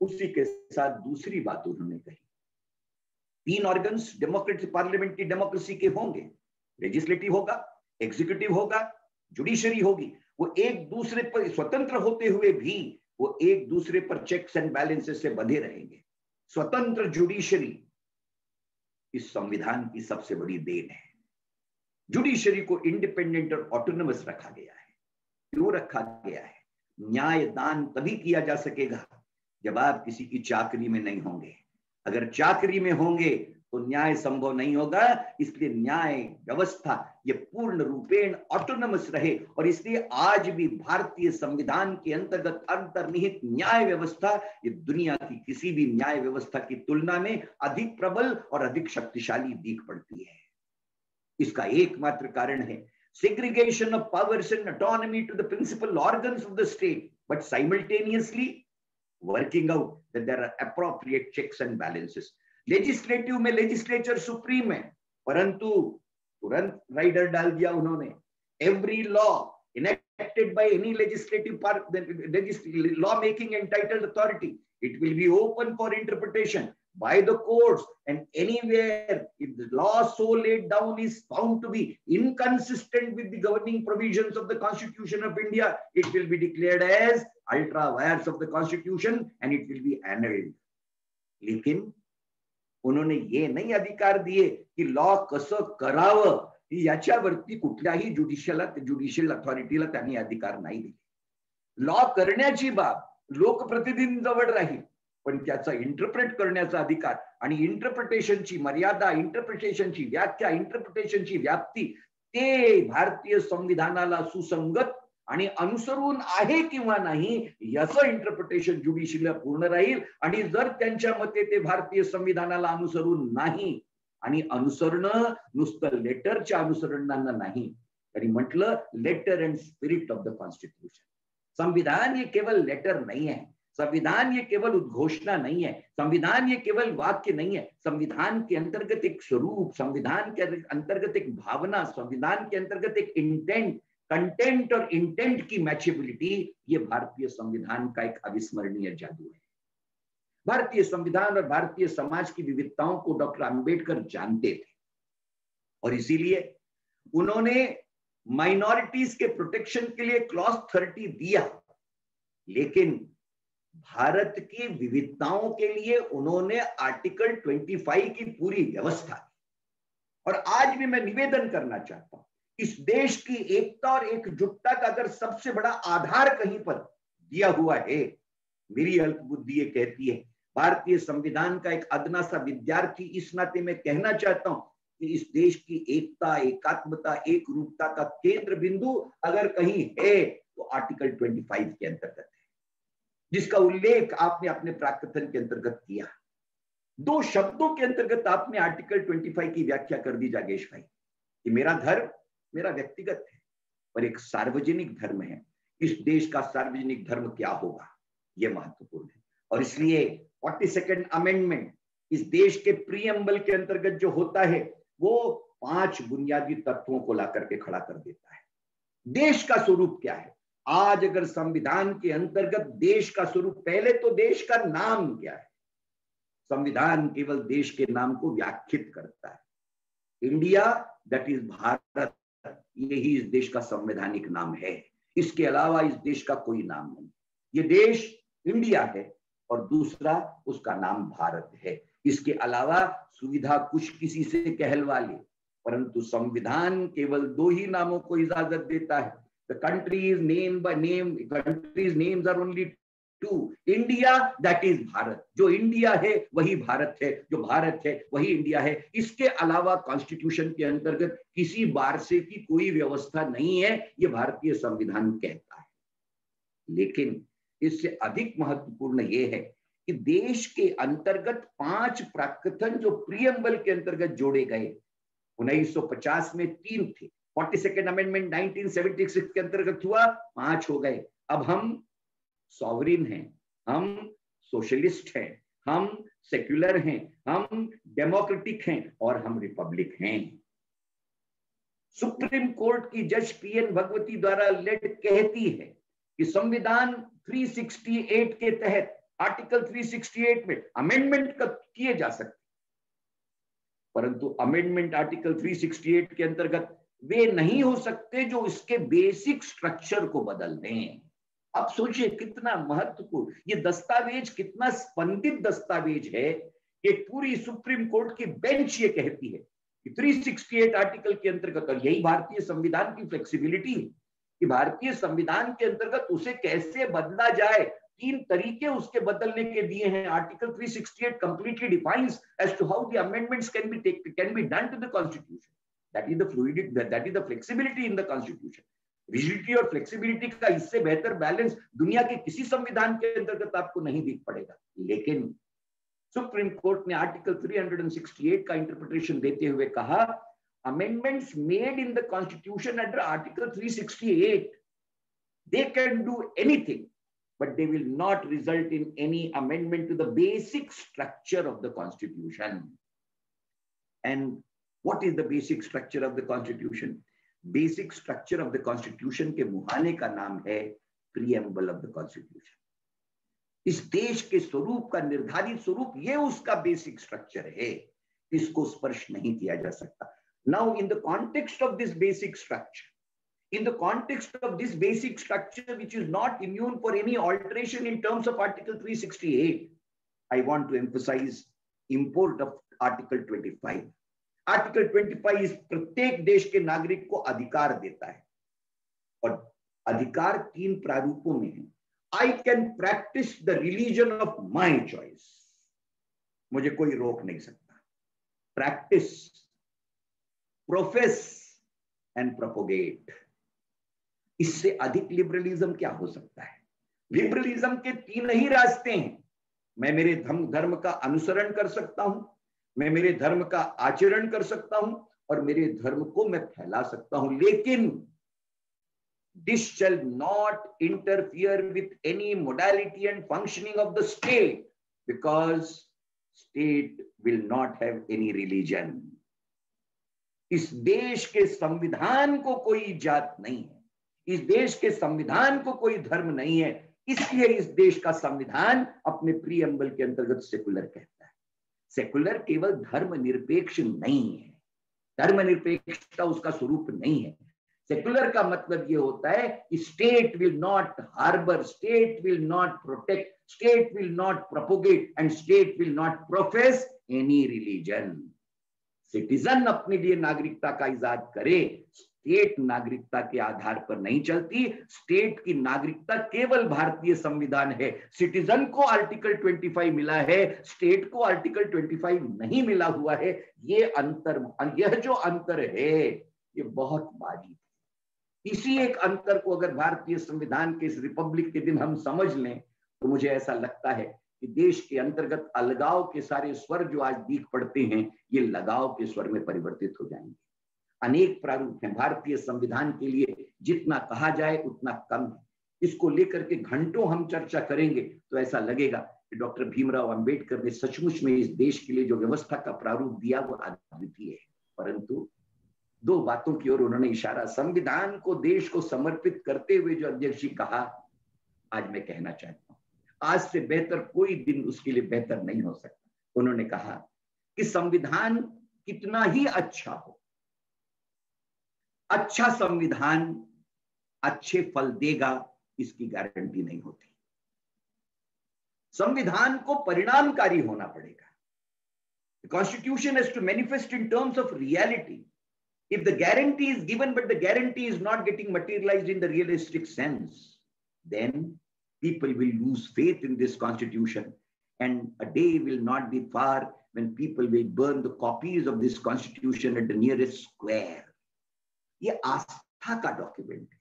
उसी के साथ दूसरी बात उन्होंने कही, 3 ऑर्गन्स डेमोक्रेटिक पार्लियामेंट्री डेमोक्रेसी के होंगे, लेजिस्लेटिव होगा, एग्जीक्यूटिव होगा, जुडिशरी होगी। वो एक दूसरे पर स्वतंत्र होते हुए भी वो एक दूसरे पर चेक्स एंड बैलेंसेस से बंधे रहेंगे। स्वतंत्र जुडिशरी इस संविधान की सबसे बड़ी देन है। जुडिशरी को इंडिपेंडेंट और ऑटोनमस रखा गया है। क्यों रखा गया है? न्याय दान तभी किया जा सकेगा जब आप किसी की चाकरी में नहीं होंगे। अगर चाकरी में होंगे तो न्याय संभव नहीं होगा। इसलिए न्याय व्यवस्था ये पूर्ण रूपेण ऑटोनमस रहे, और इसलिए आज भी भारतीय संविधान के अंतर्गत अंतर्निहित न्याय व्यवस्था ये दुनिया की किसी भी न्याय व्यवस्था की तुलना में अधिक प्रबल और अधिक शक्तिशाली दिख पड़ती है। इसका एकमात्र कारण है segregation of powers and autonomy to the principal organs of the state, but simultaneously working out that there are appropriate checks and balances. Legislative में लेजिस्लेचर सुप्रीम है, परंतु तुरंत राइडर डाल दिया उन्होंने। Every law enacted by any legislative part, law making entitled authority, it will be open for interpretation by the courts, and anywhere if the law so laid down is found to be inconsistent with the governing provisions of the Constitution of India, it will be declared as ultra vires of the Constitution and it will be annulled. लेकिन उन्होंने ये नहीं अधिकार दिए कि law कसं करावं याच्यावरती कुठल्याही ज्युडिशियल अथॉरिटीला त्यांनी अधिकार नाही दिले। लॉ करण्याची बाब लोकप्रतिनिधींजवळ राहील, पण त्याचा इंटरप्रेट करण्याचा अधिकार आणि इंटरप्रिटेशनची मर्यादा, इंटरप्रिटेशनची व्याख्या, इंटरप्रिटेशनची व्याप्ती ते भारतीय संविधानाला सुसंगत आणि अनुसरून आहे किंवा नाही याचं इंटरप्रिटेशन ज्युडिशियलला पूर्ण राहील। आणि जर त्यांच्या मते ते भारतीय संविधानाला अनुसरून नाही, आणि अनुसरणं नुसतं लेटरच्या अनुसरणांना नाही, तरी म्हटलं letter and spirit of the constitution. संविधान ये केवल लेटर नहीं है, संविधान ये केवल उद्घोषणा नहीं है, संविधान ये केवल वाक्य नहीं है। संविधान के अंतर्गत एक स्वरूप, संविधान के अंतर्गत एक भावना, संविधान के अंतर्गत एक इंटेंट, कंटेंट और इंटेंट की मैचेबिलिटी, ये भारतीय संविधान का एक अविस्मरणीय जादू है। भारतीय संविधान और भारतीय समाज की विविधताओं को डॉक्टर अंबेडकर जानते थे, और इसीलिए उन्होंने माइनॉरिटीज के प्रोटेक्शन के लिए क्लॉज 30 दिया, लेकिन भारत की विविधताओं के लिए उन्होंने आर्टिकल 25 की पूरी व्यवस्था की। और आज भी मैं निवेदन करना चाहता हूं, इस देश की एकता और एकजुटता का अगर सबसे बड़ा आधार कहीं पर दिया हुआ है, मेरी अल्प बुद्धि ये कहती है, भारतीय संविधान का एक अदना सा विद्यार्थी इस नाते में कहना चाहता हूं कि इस देश की एकता, एकात्मता, एक रूपता का केंद्र बिंदु अगर कहीं है तो आर्टिकल 25 के अंतर्गत है, जिसका उल्लेख आपने अपने प्राकथन के अंतर्गत किया। 2 शब्दों के अंतर्गत आपने आर्टिकल 25 की व्याख्या कर दी जागेश भाई कि मेरा धर्म मेरा व्यक्तिगत है, पर एक सार्वजनिक धर्म है। इस देश का सार्वजनिक धर्म क्या होगा, यह महत्वपूर्ण है। और इसलिए 42nd अमेंडमेंट इस देश के प्रीएम्बल के अंतर्गत जो होता है वो 5 बुनियादी तत्वों को ला करके खड़ा कर देता है। देश का स्वरूप क्या है? आज अगर संविधान के अंतर्गत देश का स्वरूप, पहले तो देश का नाम क्या है, संविधान केवल देश के नाम को व्याख्यात करता है। इंडिया दैट इज भारत, यही इस देश का संवैधानिक नाम है। इसके अलावा इस देश का कोई नाम नहीं। ये देश इंडिया है और दूसरा उसका नाम भारत है। इसके अलावा सुविधा कुछ किसी से कहलवा ले, परंतु संविधान केवल दो ही नामों को इजाजत देता है। The country's name by name, country's names are only two. India that is Bharat, जो इंडिया है वही भारत है, जो भारत है वही इंडिया है। इसके अलावा कॉन्स्टिट्यूशन के अंतर्गत किसी बारसे की कोई व्यवस्था नहीं है, ये भारतीय संविधान कहता है। लेकिन इससे अधिक महत्वपूर्ण यह है कि देश के अंतर्गत 5 प्राकथन जो प्रीएम्बल के अंतर्गत जोड़े गए, 1950 में 3 थे, 42nd अमेंडमेंट 1976 के अंतर्गत हुआ, 5 हो गए। अब हम सॉवरिन हैं, हम सोशलिस्ट हैं, हम सेक्युलर हैं, हम डेमोक्रेटिक हैं और हम रिपब्लिक हैं। सुप्रीम कोर्ट की जज पीएन भगवती द्वारा लेड कहती है कि संविधान 368 के तहत आर्टिकल 368 में अमेंडमेंट किए जा सकते, परंतु अमेंडमेंट आर्टिकल 368 के अंतर्गत वे नहीं हो सकते जो इसके बेसिक स्ट्रक्चर को बदल दें। आप सोचिए कितना महत्वपूर्ण ये दस्तावेज, कितना स्पंदित दस्तावेज है कि पूरी सुप्रीम कोर्ट की बेंच ये कहती है कि 368 आर्टिकल के अंतर्गत, और यही भारतीय संविधान की फ्लेक्सिबिलिटी है कि भारतीय संविधान के अंतर्गत उसे कैसे बदला जाए। 3 तरीके उसके बदलने के दिए हैं। Article 368 completely defines as to how the amendments can be done to the constitution. That is the fluidity, that is the flexibility in the constitution. Rigidity और फ्लेक्सिबिलिटी का इससे बेहतर बैलेंस दुनिया के किसी संविधान के अंतर्गत आपको नहीं दिख पड़ेगा। लेकिन सुप्रीम कोर्ट ने आर्टिकल 368 का इंटरप्रिटेशन देते हुए कहा, amendments made in the constitution under article 368 they can do anything but they will not result in any amendment to the basic structure of the constitution. And what is the basic structure of the constitution? Basic structure of the constitution के मुहाने का नाम है preamble of the constitution. इस देश के स्वरूप का निर्धारित स्वरूप ये उसका basic structure है, इसको स्पर्श नहीं किया जा सकता। Now in the context of this basic structure, in the context of this basic structure which is not immune for any alteration in terms of article 368, I want to emphasize import of article 25. Article 25 इस प्रत्येक देश के नागरिक को अधिकार देता है और अधिकार 3 प्रारूपों में है। I can practice the religion of my choice. मुझे कोई रोक नहीं सकता। Practice, profess and propagate. इससे अधिक लिबरलिज्म क्या हो सकता है? लिबरलिज्म के 3 ही रास्ते हैं। मैं मेरे धर्म का अनुसरण कर सकता हूं, मैं मेरे धर्म का आचरण कर सकता हूं और मेरे धर्म को मैं फैला सकता हूं, लेकिन this shall not interfere with any modality and functioning of the state because state will not have any religion. इस देश के संविधान को कोई जात नहीं है, इस देश के संविधान को कोई धर्म नहीं है, इसलिए इस देश का संविधान अपने प्रीएम्बल के अंतर्गत सेकुलर कहता है। सेकुलर केवल धर्मनिरपेक्ष नहीं है, धर्मनिरपेक्षता उसका स्वरूप नहीं है। सेकुलर का मतलब यह होता है कि state will not harbour, state will not protect, state will not propagate and state will not profess any religion. Citizen अपने लिए नागरिकता का इजाद करे, स्टेट नागरिकता के आधार पर नहीं चलती। स्टेट की नागरिकता केवल भारतीय संविधान है। सिटीजन को आर्टिकल 25 मिला है, स्टेट को आर्टिकल 25 नहीं मिला हुआ है। ये अंतर, यह जो अंतर है ये बहुत बारीक है। इसी एक अंतर को अगर भारतीय संविधान के इस रिपब्लिक के दिन हम समझ लें तो मुझे ऐसा लगता है कि देश के अंतर्गत अलगाव के सारे स्वर जो आज दिख पड़ते हैं ये लगाव के स्वर में परिवर्तित हो जाएंगे। अनेक प्रारूप हैं भारतीय संविधान के लिए, जितना कहा जाए उतना कम है। इसको लेकर के घंटों हम चर्चा करेंगे तो ऐसा लगेगा कि डॉक्टर भीमराव अंबेडकर ने सचमुच में इस देश के लिए जो व्यवस्था का प्रारूप दिया वो अद्वितीय है। परंतु 2 बातों की ओर उन्होंने इशारा, संविधान को देश को समर्पित करते हुए जो अध्यक्ष जी कहा, आज मैं कहना चाहता हूं आज से बेहतर कोई दिन उसके लिए बेहतर नहीं हो सकता। उन्होंने कहा कि संविधान कितना ही अच्छा हो, अच्छा संविधान अच्छे फल देगा इसकी गारंटी नहीं होती। संविधान को परिणामकारी होना पड़ेगा। The Constitution has to manifest in terms of reality. If the guarantee is given but the guarantee is not getting materialized in the realistic sense, then people will lose faith in this Constitution, and a day will not be far when people will burn the copies of this Constitution at the nearest square. ये आस्था का document है,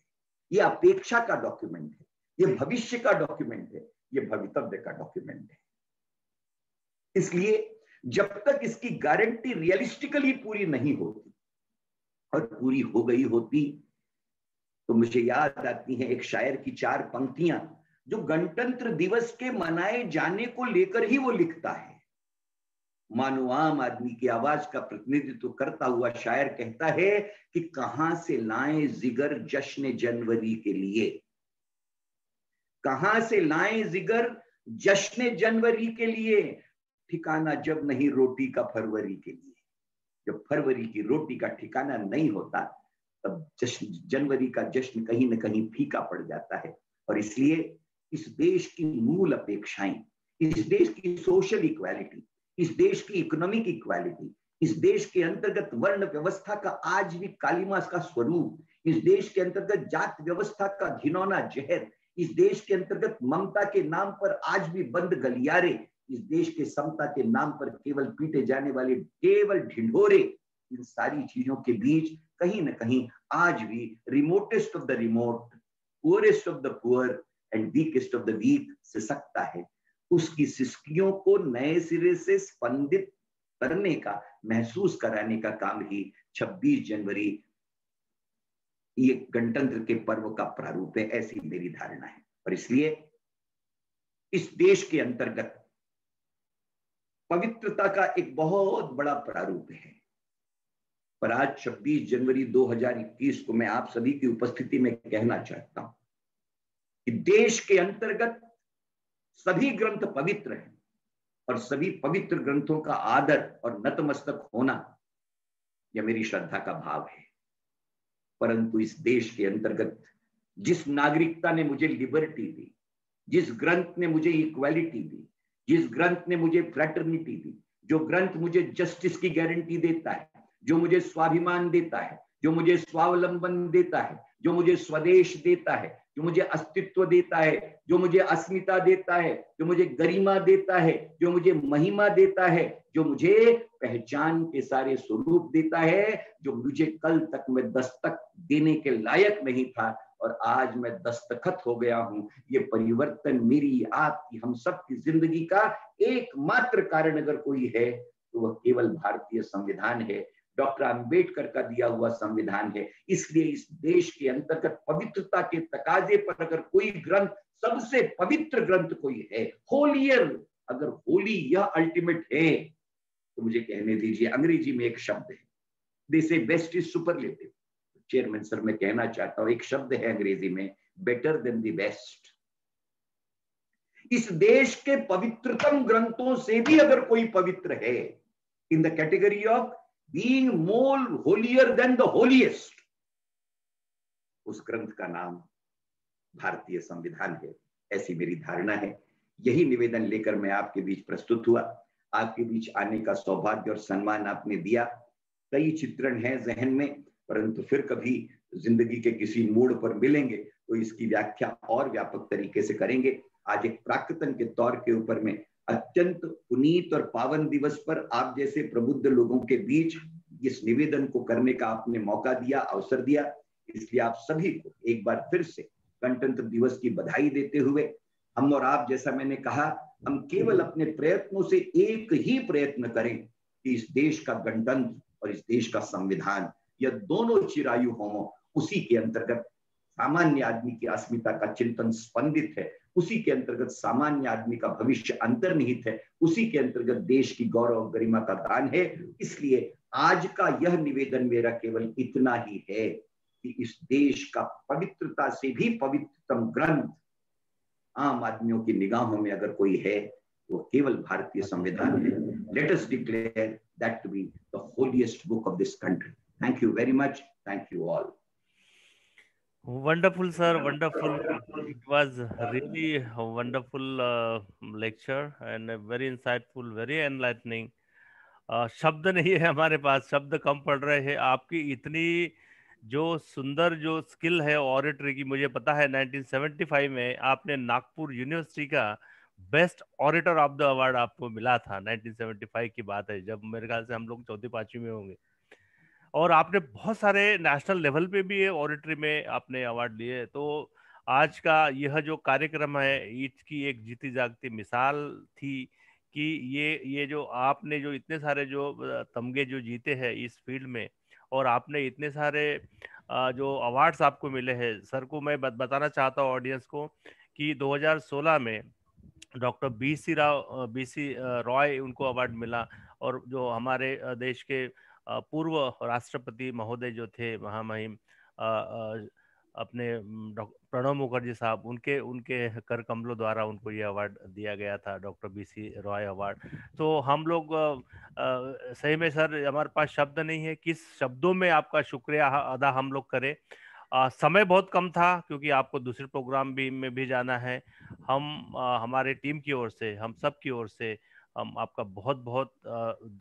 ये अपेक्षा का document है, ये भविष्य का डॉक्यूमेंट है, ये भवितव्य का डॉक्यूमेंट है। इसलिए जब तक इसकी गारंटी रियलिस्टिकली पूरी नहीं होती और पूरी हो गई होती तो मुझे याद आती है एक शायर की 4 पंक्तियां जो गणतंत्र दिवस के मनाए जाने को लेकर ही वो लिखता है। मानो आम आदमी की आवाज का प्रतिनिधित्व करता हुआ शायर कहता है कि कहां से लाएं जिगर जश्न जनवरी के लिए, कहां से लाएं जिगर जश्न जनवरी के लिए, ठिकाना जब नहीं रोटी का फरवरी के लिए। जब फरवरी की रोटी का ठिकाना नहीं होता तब जश्न जनवरी का जश्न कहीं न कहीं फीका पड़ जाता है। और इसलिए इस देश की मूल अपेक्षाएं, इस देश की सोशल इक्वालिटी, इस देश की इकोनॉमिक इक्वालिटी, इस देश के अंतर्गत वर्ण व्यवस्था का आज भी कालिमा का स्वरूप, इस देश के अंतर्गत जात व्यवस्था का घिनौना जहर, इस देश के अंतर्गत ममता के नाम पर आज भी बंद गलियारे, इस देश के समता के नाम पर केवल पीटे जाने वाले केवल ढिंढोरे, इन सारी चीजों के बीच कहीं ना कहीं आज भी remotest of the remote, poorest of the poor and weakest of the weak सिसकता है। उसकी सिसकियों को नए सिरे से स्पंदित करने का, महसूस कराने का काम ही 26 जनवरी ये गणतंत्र के पर्व का प्रारूप है, ऐसी मेरी धारणा है। और इसलिए इस देश के अंतर्गत पवित्रता का एक बहुत बड़ा प्रारूप है। पर आज 26 जनवरी 2021 को मैं आप सभी की उपस्थिति में कहना चाहता हूं कि देश के अंतर्गत सभी ग्रंथ पवित्र हैं और सभी पवित्र ग्रंथों का आदर और नतमस्तक होना यह मेरी श्रद्धा का भाव है। परंतु इस देश के अंतर्गत जिस नागरिकता ने मुझे लिबर्टी दी, जिस ग्रंथ ने मुझे इक्वालिटी दी, जिस ग्रंथ ने मुझे फ्रैटर्निटी दी, जो ग्रंथ मुझे जस्टिस की गारंटी देता है, जो मुझे स्वाभिमान देता है, जो मुझे स्वावलंबन देता है, जो मुझे स्वदेश देता है, जो मुझे अस्तित्व देता है, जो मुझे अस्मिता देता है, जो मुझे गरिमा देता है, जो मुझे महिमा देता है, जो मुझे पहचान के सारे स्वरूप देता है, जो मुझे कल तक मैं दस्तक देने के लायक नहीं था और आज मैं दस्तखत हो गया हूं। ये परिवर्तन मेरी, आपकी, हम सब की जिंदगी का एकमात्र कारण अगर कोई है तो वह केवल भारतीय संविधान है, डॉक्टर अंबेडकर का दिया हुआ संविधान है। इसलिए इस देश के अंतर्गत पवित्रता के तकाजे पर अगर कोई ग्रंथ, सबसे पवित्र ग्रंथ कोई है, होलियर, अगर होली यह अल्टीमेट है तो मुझे कहने दीजिए, अंग्रेजी में एक शब्द है, दे से best is superlative. Chairman sir, मैं कहना चाहता हूं, एक शब्द है अंग्रेजी में, बेटर देन द बेस्ट। इस देश के पवित्रतम ग्रंथों से भी अगर कोई पवित्र है, in the category of being more holier then the holiest, उस ग्रंथ का नाम भारतीय संविधान है, ऐसी मेरी धारणा है। यही निवेदन लेकर मैं आपके बीच प्रस्तुत हुआ। आपके बीच आने का सौभाग्य और सम्मान आपने दिया। कई चित्रण हैं जहन में, परंतु फिर कभी जिंदगी के किसी मोड़ पर मिलेंगे तो इसकी व्याख्या और व्यापक तरीके से करेंगे। आज एक प्राक्तन के तौर के ऊपर में अत्यंत पुनीत और पावन दिवस पर आप जैसे प्रबुद्ध लोगों के बीच इस निवेदन को करने का आपने मौका दिया, अवसर दिया, इसलिए आप सभी को एक बार फिर से गणतंत्र दिवस की बधाई देते हुए, हम और आप, जैसा मैंने कहा, हम केवल अपने प्रयत्नों से एक ही प्रयत्न करें कि इस देश का गणतंत्र और इस देश का संविधान, यह दोनों चिरायु हों। उसी के अंतर्गत सामान्य आदमी की अस्मिता का चिंतन स्पंदित है, उसी के अंतर्गत सामान्य आदमी का भविष्य अंतर्निहित है, उसी के अंतर्गत देश की गौरव और गरिमा का दान है। इसलिए आज का यह निवेदन मेरा केवल इतना ही है कि इस देश का पवित्रता से भी पवित्रतम ग्रंथ आम आदमियों की निगाहों में अगर कोई है वो केवल भारतीय संविधान है। Let us declare that to be the holiest book of this country. Thank you very much, thank you all. Wonderful, sir. Wonderful. It was really a wonderful lecture and very insightful, very enlightening. शब्द नहीं है हमारे पास, शब्द कम पड़ रहे हैं। आपकी इतनी जो सुंदर जो स्किल है ऑरेटरी की, मुझे पता है 1975 में आपने नागपुर यूनिवर्सिटी का best orator of the award आपको मिला था। 1975 की बात है, जब मेरे ख्याल से हम लोग चौथी पांचवी में होंगे। और आपने बहुत सारे नेशनल लेवल पे भी ऑडिटरी में आपने अवार्ड लिए। तो आज का यह जो कार्यक्रम है इसकी एक जीती जागती मिसाल थी कि ये जो आपने जो इतने सारे जो तमगे जो जीते हैं इस फील्ड में, और आपने इतने सारे जो अवार्ड्स आपको मिले हैं। सर को मैं बताना चाहता हूँ ऑडियंस को कि 2016 में डॉक्टर बीसी रॉय उनको अवार्ड मिला, और जो हमारे देश के पूर्व राष्ट्रपति महोदय जो थे महामहिम अपने प्रणब मुखर्जी साहब, उनके उनके कर कमलों द्वारा उनको ये अवार्ड दिया गया था, डॉक्टर बीसी रॉय अवार्ड। तो हम लोग सही में सर हमारे पास शब्द नहीं है, किस शब्दों में आपका शुक्रिया अदा हम लोग करें। समय बहुत कम था क्योंकि आपको दूसरे प्रोग्राम में भी जाना है। हम हमारे टीम की ओर से, हम सब की ओर से हम आपका बहुत बहुत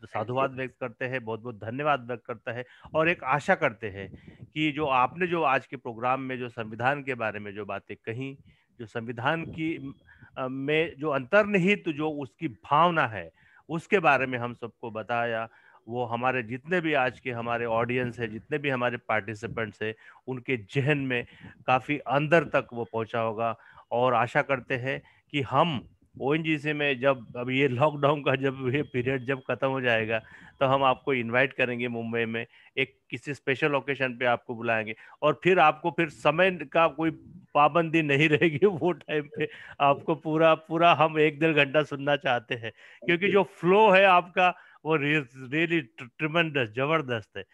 साधुवाद व्यक्त करते हैं, बहुत बहुत धन्यवाद व्यक्त करते हैं, और एक आशा करते हैं कि जो आपने जो आज के प्रोग्राम में जो संविधान के बारे में जो बातें कही, जो संविधान की में जो अंतर्निहित जो उसकी भावना है उसके बारे में हम सबको बताया, वो हमारे जितने भी आज के हमारे ऑडियंस है, जितने भी हमारे पार्टिसिपेंट्स है, उनके जहन में काफी अंदर तक वो पहुंचा होगा। और आशा करते हैं कि हम ओएनजीसी में जब अब ये लॉकडाउन का जब ये पीरियड जब खत्म हो जाएगा तो हम आपको इनवाइट करेंगे मुंबई में, एक किसी स्पेशल ओकेशन पे आपको बुलाएंगे, और फिर आपको फिर समय का कोई पाबंदी नहीं रहेगी। वो टाइम पे आपको पूरा पूरा हम 1-1.5 घंटा सुनना चाहते हैं, क्योंकि जो फ्लो है आपका वो रियली ट्रिमेंडस, जबरदस्त है।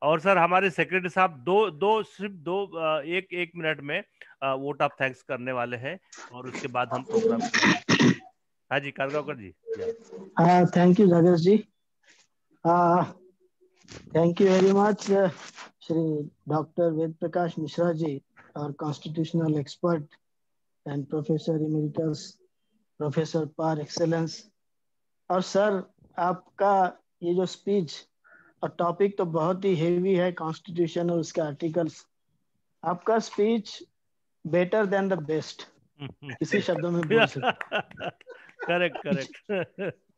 और सर हमारे सेक्रेटरी साहब सिर्फ एक एक मिनट में वोट ऑफ थैंक्स करने वाले हैं, और उसके बाद हम प्रोग्राम करेंगे। हाँ जी, कारगावकर जी। थैंक यू जागेश ji, thank you very much Shri doctor Ved Prakash Mishra ji, और constitutional expert and professor emeritus, professor par excellence. और सर आपका ये जो स्पीच और टॉपिक तो बहुत ही हेवी है, कॉन्स्टिट्यूशन और उसके आर्टिकल्स, आपका speech better than the best, इसी शब्दों में बोल सकते। करेक्ट।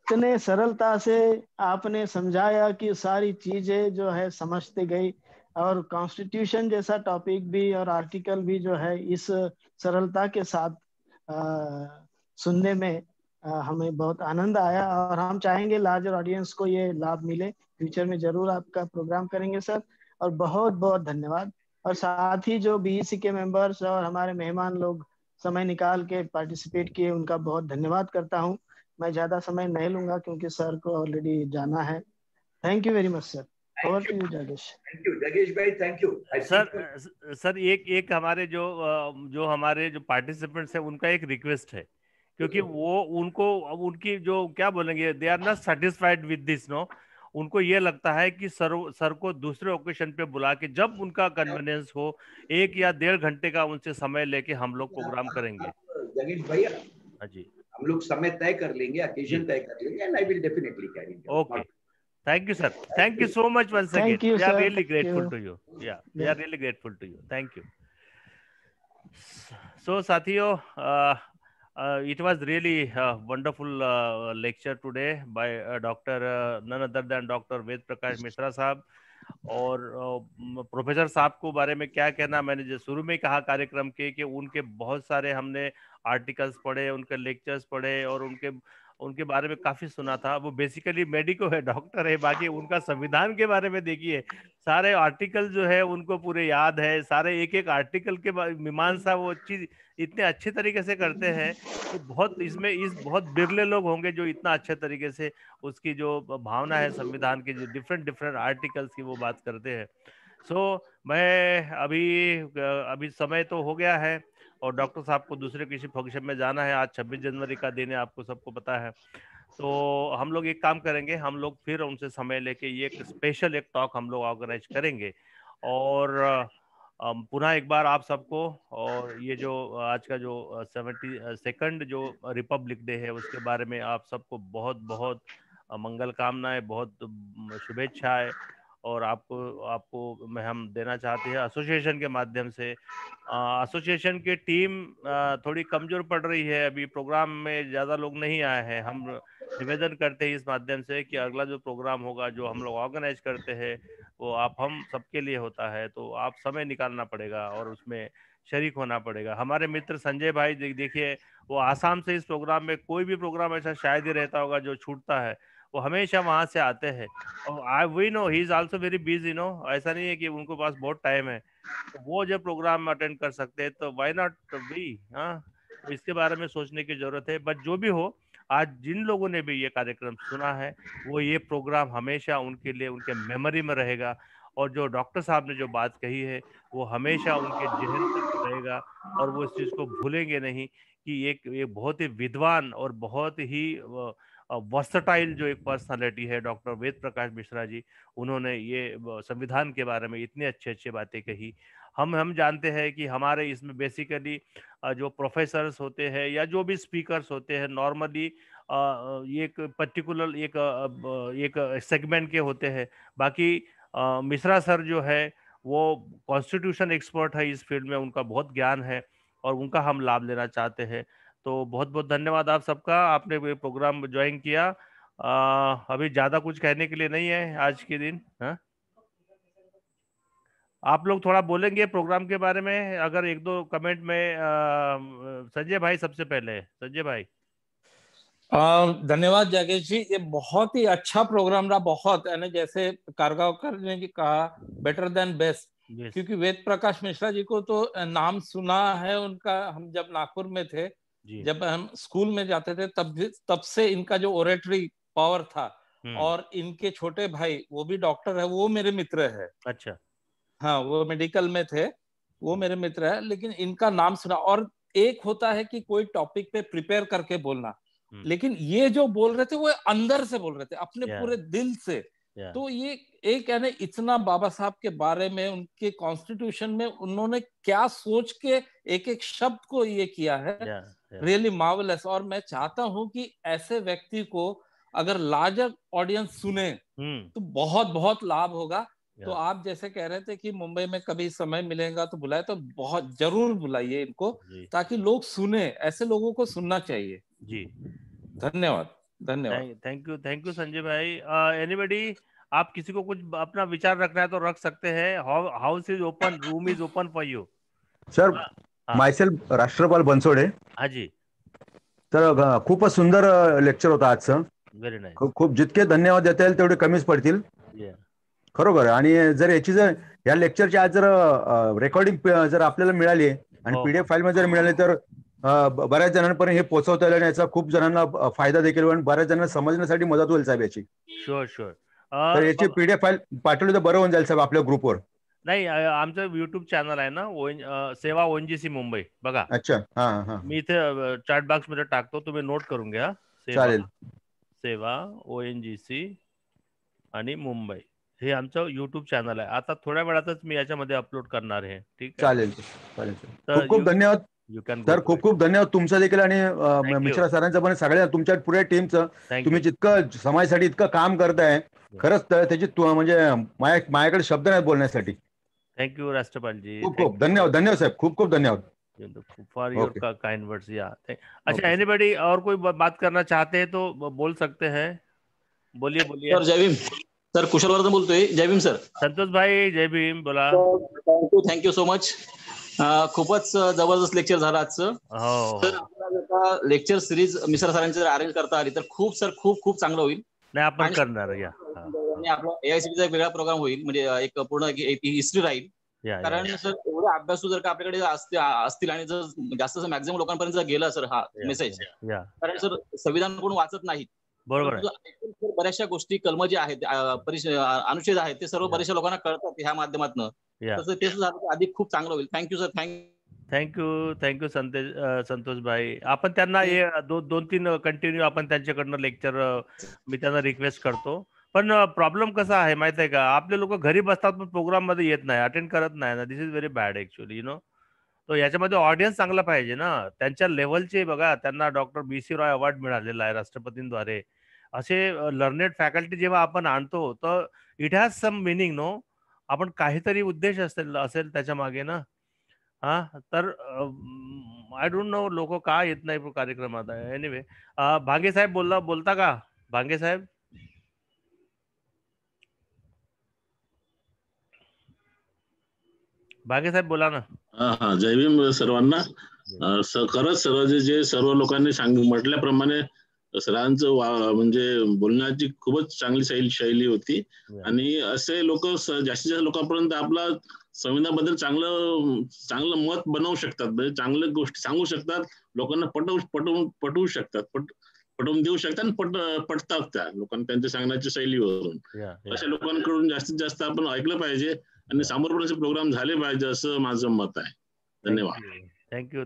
इतने सरलता से आपने समझाया कि सारी चीजें जो है समझते गई, और कॉन्स्टिट्यूशन जैसा टॉपिक भी और आर्टिकल भी जो है इस सरलता के साथ सुनने में हमें बहुत आनंद आया, और हम चाहेंगे लार्जर ऑडियंस को ये लाभ मिले। फ्यूचर में जरूर आपका प्रोग्राम करेंगे सर, और बहुत बहुत धन्यवाद। और साथ ही जो बीईसी के मेंबर्स और हमारे मेहमान लोग समय निकाल के पार्टिसिपेट किए, उनका बहुत धन्यवाद करता हूँ। मैं ज्यादा समय नहीं लूंगा क्योंकि सर को ऑलरेडी जाना है। Thank you very much sir. Over to you जागेश। थैंक यू जागेश भाई, थैंक यू सर एक हमारे जो हमारे जो पार्टिसिपेंट्स हैं उनका एक रिक्वेस्ट है, क्योंकि वो उनकी जो क्या बोलेंगे, they are not satisfied with this, no. उनको ये लगता है कि सर को दूसरे ओकेशन पे बुला के जब उनका कन्वीनियंस हो 1 या 1.5 घंटे का उनसे समय लेके हम लोग प्रोग्राम करेंगे। जागेश भैया, हाँ जी, हम लोग समय तय कर लेंगे, ओकेजन तय कर लेंगे, and I will definitely carry. Okay, thank you sir, thank you so much once again. Thank you, we are sir. really grateful to you. We are really grateful to you. Thank you. So साथियों, it was really a wonderful lecture today by Dr. none other than Dr. Ved Prakash Mishra साहब। और professor साहब को बारे में क्या कहना, मैंने जो शुरू में कहा कार्यक्रम के कि उनके बहुत सारे हमने आर्टिकल्स पढ़े, उनके लेक्चर्स पढ़े, और उनके बारे में काफी सुना था। वो बेसिकली मेडिको है, डॉक्टर है, बाकी उनका संविधान के बारे में देखिए सारे आर्टिकल जो है उनको पूरे याद है, सारे एक एक आर्टिकल के मीमांसा वो इतने अच्छे तरीके से करते हैं कि बहुत बिरले लोग होंगे जो इतना अच्छे तरीके से उसकी जो भावना है संविधान के, जो डिफरेंट आर्टिकल्स की वो बात करते हैं। मैं अभी समय तो हो गया है और डॉक्टर साहब को दूसरे किसी फंक्शन में जाना है। आज 26 जनवरी का दिन है, आपको सबको पता है। तो हम लोग एक काम करेंगे, हम लोग फिर उनसे समय लेके ये एक स्पेशल एक टॉक हम लोग ऑर्गेनाइज करेंगे। और पुनः एक बार आप सबको, और ये जो आज का जो 72nd जो रिपब्लिक डे है उसके बारे में आप सबको बहुत बहुत मंगल कामनाएं, बहुत शुभेच्छाएं। और आपको हम देना चाहते हैं एसोसिएशन के माध्यम से। एसोसिएशन की टीम थोड़ी कमजोर पड़ रही है, अभी प्रोग्राम में ज्यादा लोग नहीं आए हैं। हम निवेदन करते हैं इस माध्यम से कि अगला जो प्रोग्राम होगा जो हम लोग ऑर्गेनाइज करते हैं वो हम सबके लिए होता है, तो आप समय निकालना पड़ेगा और उसमें शरीक होना पड़ेगा। हमारे मित्र संजय भाई देखिए, वो आसाम से इस प्रोग्राम में, कोई भी प्रोग्राम ऐसा शायद ही रहता होगा जो छूटता है, वो हमेशा वहां से आते हैं। और we know he is also very busy, no, ऐसा नहीं है कि उनको पास बहुत टाइम है। तो वो जब प्रोग्राम अटेंड कर सकते हैं तो व्हाई नॉट वी। हाँ, तो इसके बारे में सोचने की जरूरत है। बट जो भी हो, आज जिन लोगों ने भी ये कार्यक्रम सुना है वो ये प्रोग्राम हमेशा उनके लिए उनके मेमोरी में रहेगा। और जो डॉक्टर साहब ने जो बात कही है वो हमेशा उनके जहन तक रहेगा और वो इस चीज को भूलेंगे नहीं कि एक बहुत ही विद्वान और बहुत ही वर्सटाइल जो एक पर्सनालिटी है डॉक्टर वेद प्रकाश मिश्रा जी, उन्होंने ये संविधान के बारे में इतनी अच्छी अच्छी बातें कही। हम जानते हैं कि हमारे इसमें बेसिकली जो प्रोफेसर्स होते हैं या जो भी स्पीकर्स होते हैं नॉर्मली एक पर्टिकुलर एक सेगमेंट के होते हैं। बाकी मिश्रा सर जो है वो कॉन्स्टिट्यूशन एक्सपर्ट है इस फील्ड में, उनका बहुत ज्ञान है और उनका हम लाभ लेना चाहते हैं। तो बहुत बहुत धन्यवाद आप सबका, आपने ये प्रोग्राम ज्वाइन किया। अभी ज्यादा कुछ कहने के लिए नहीं है आज के दिन। हाँ, आप लोग थोड़ा बोलेंगे प्रोग्राम के बारे में, अगर एक दो कमेंट में। संजय भाई सबसे पहले, संजय भाई। धन्यवाद जागेश जी, ये बहुत ही अच्छा प्रोग्राम रहा। बहुत यानी जैसे कारगांवकर ने भी कहा, बेटर देन बेस्ट। क्योंकि वेद प्रकाश मिश्रा जी को तो नाम सुना है उनका, हम जब नागपुर में थे, जब हम स्कूल में जाते थे तब से इनका जो ओरेटरी पावर था। और इनके छोटे भाई वो भी डॉक्टर है, वो मेरे मित्र है। अच्छा, हाँ, वो मेडिकल में थे, वो मेरे मित्र है। लेकिन इनका नाम सुना, और एक होता है कि कोई टॉपिक पे प्रिपेयर करके बोलना, लेकिन ये जो बोल रहे थे वो अंदर से बोल रहे थे, अपने पूरे दिल से। तो ये एक यानी इतना बाबा साहब के बारे में, उनके कॉन्स्टिट्यूशन में उन्होंने क्या सोच के एक एक शब्द को ये किया है, रियली मार्वेलस। और मैं चाहता हूं कि ऐसे व्यक्ति को अगर लार्जर ऑडियंस सुने तो बहुत बहुत लाभ होगा। तो आप जैसे कह रहे थे कि मुंबई में कभी समय मिलेगा तो बुलाए, तो बहुत जरूर बुलाइए इनको, ताकि लोग सुने। ऐसे लोगों को सुनना चाहिए जी। धन्यवाद, धन्यवाद। थैंक यू संजय भाई। एनीबडी, आप किसी को कुछ अपना विचार रखना है तो रख सकते हैं। House is open, room is open for you. Sir, myself Rashtrapal Bansode. हाँ जी। तर खूपच सुंदर लेक्चर होतं आजचं। Very nice. खूप जितके धन्यवाद देता येईल तेवढे कमीच पडतील, खरोखर। आणि जर याची जर या लेक्चरची आज जर रेकॉर्डिंग जर आपल्याला मिळाली आणि पीडीएफ फाईल मध्ये जर मिळाली तर बऱ्याच जणांपर्यंत हे पोहोचवता येईल आणि याचा खूप जणांना फायदा देखील होईल, बऱ्याच जणांना समजण्यासाठी मदत होईल साहेब याची। शुअर। तर याची पीडीएफ फाईल पाठवली तर बरं होऊन जाईल साहेब आपल्या ग्रुपवर। नाही, आमचं युट्यूब चॅनल आहे ना, सेवा ONGC मुंबई, बघा। अच्छा, हा, मी इथे चॅट बॉक्स मध्ये टाकतो, तुम्ही नोट करून घ्या। चालेल। सेवा ONGC आणि मुंबई हे आमचं युट्यूब चॅनल आहे। आता थोड्या वेळातच मी याच्यामध्ये अपलोड करणार आहे, ठीक आहे? चालेल। खूप खूप धन्यवाद सर, खूप खूप धन्यवाद तुमचं देखील आणि मिश्रा सरांचं पण, सगळ्या तुमच्या पुऱ्या टीमचं। तुम्ही जितकं समाजासाठी इतकं काम करताय, खरंच त्याची म्हणजे माझ्याकडे शब्द नाहीत बोलण्यासाठी। थँक्यू राष्ट्रपाल जी, खूप खूप धन्यवाद। धन्यवाद साहेब, खूप खूप धन्यवाद फॉर योर काइंड वर्ड्स। या अच्छा, एनीबडी और कोई बात करना चाहते हैं तो बोल सकते हैं, बोलिए। सर जय भीम। सर कुशलवर्धन बोलतोय, जय भीम सर। संतोष भाई जय भीम, बोला। Thank you so much. खूपच जबरदस्त लेक्चर झालं आजचं। तर आपल्याला लेक्चर सिरीज मिश्रा सरांची अरेंज करता आली तर खूप सर खूप चांगलं होईल। नाही, आपण करणार या। आणि आपला AICTचा एक वेगळा प्रोग्राम होईल, म्हणजे एक पूर्ण हिस्ट्री राहील। कारण सर एवढे अभ्यासू जर का आपल्याकडे असतील आणि जर जास्त मॅक्झिमम लोकांपर्यंत जर गेला सर हा मेसेज, कारण सर संविधान कोण वाचत नाहीत, बरोबर. बऱ्याचशा गोष्टी कलम जे आहेत अनुच्छेद आहेत ते सर्व बऱ्याचशा लोकांना कळतात ह्या माध्यमातून. तसं ते झालं आधी खूप चांगलं होईल. Thank you sir. थँक्यू संतोष भाई. आपण त्यांना 2-3 कंटिन्यू आपण त्यांच्याकडनं लेक्चर मी त्यांना रिक्वेस्ट करतो. पण प्रॉब्लेम कसा आहे माहित आहे का, आपले लोक घरी बसतात पण प्रोग्राम मध्ये येत नाही, अटेंड करत नाही ना. This is very bad actually, you know. तो याच्यामध्ये ऑडियन्स चांगला पाहिजे ना, त्यांच्या लेवलचे. बघा, त्यांना डॉक्टर BC रॉय अवॉर्ड मिळालेला आहे राष्ट्रपतींद्वारे. असे लर्नेड फॅकल्टी जेव्हा आपण आणतो तर it has some meaning, no. आपण काहीतरी उद्देश असेल त्याच्या मागे ना. हा, तर आय डोंट नो लोक का येत नाही कार्यक्रमात. एनिवे, भांगे साहेब बोलता का? भांगे साहेब. भांगे साहेब बोला ना. हा, जय भीम सर्वांना. खरंच जे सर्व लोकांनी म्हटल्याप्रमाणे सरांचं म्हणजे बोलण्याची खूपच चांगली शैली होती. आणि असे लोक जास्तीत जास्त लोकांपर्यंत आपला संविधानाबद्दल चांगलं मत बनवू शकतात, म्हणजे चांगल्या गोष्टी सांगू शकतात, लोकांना पटवू शकतात, पटवून देऊ शकतात आणि पटतात त्या लोकांना त्यांच्या सांगण्याच्या शैलीवरून. अशा लोकांकडून जास्तीत जास्त आपण ऐकलं पाहिजे आणि समोरपर्यंत प्रोग्राम झाले पाहिजे असं माझं मत आहे. धन्यवाद. थँक्यू.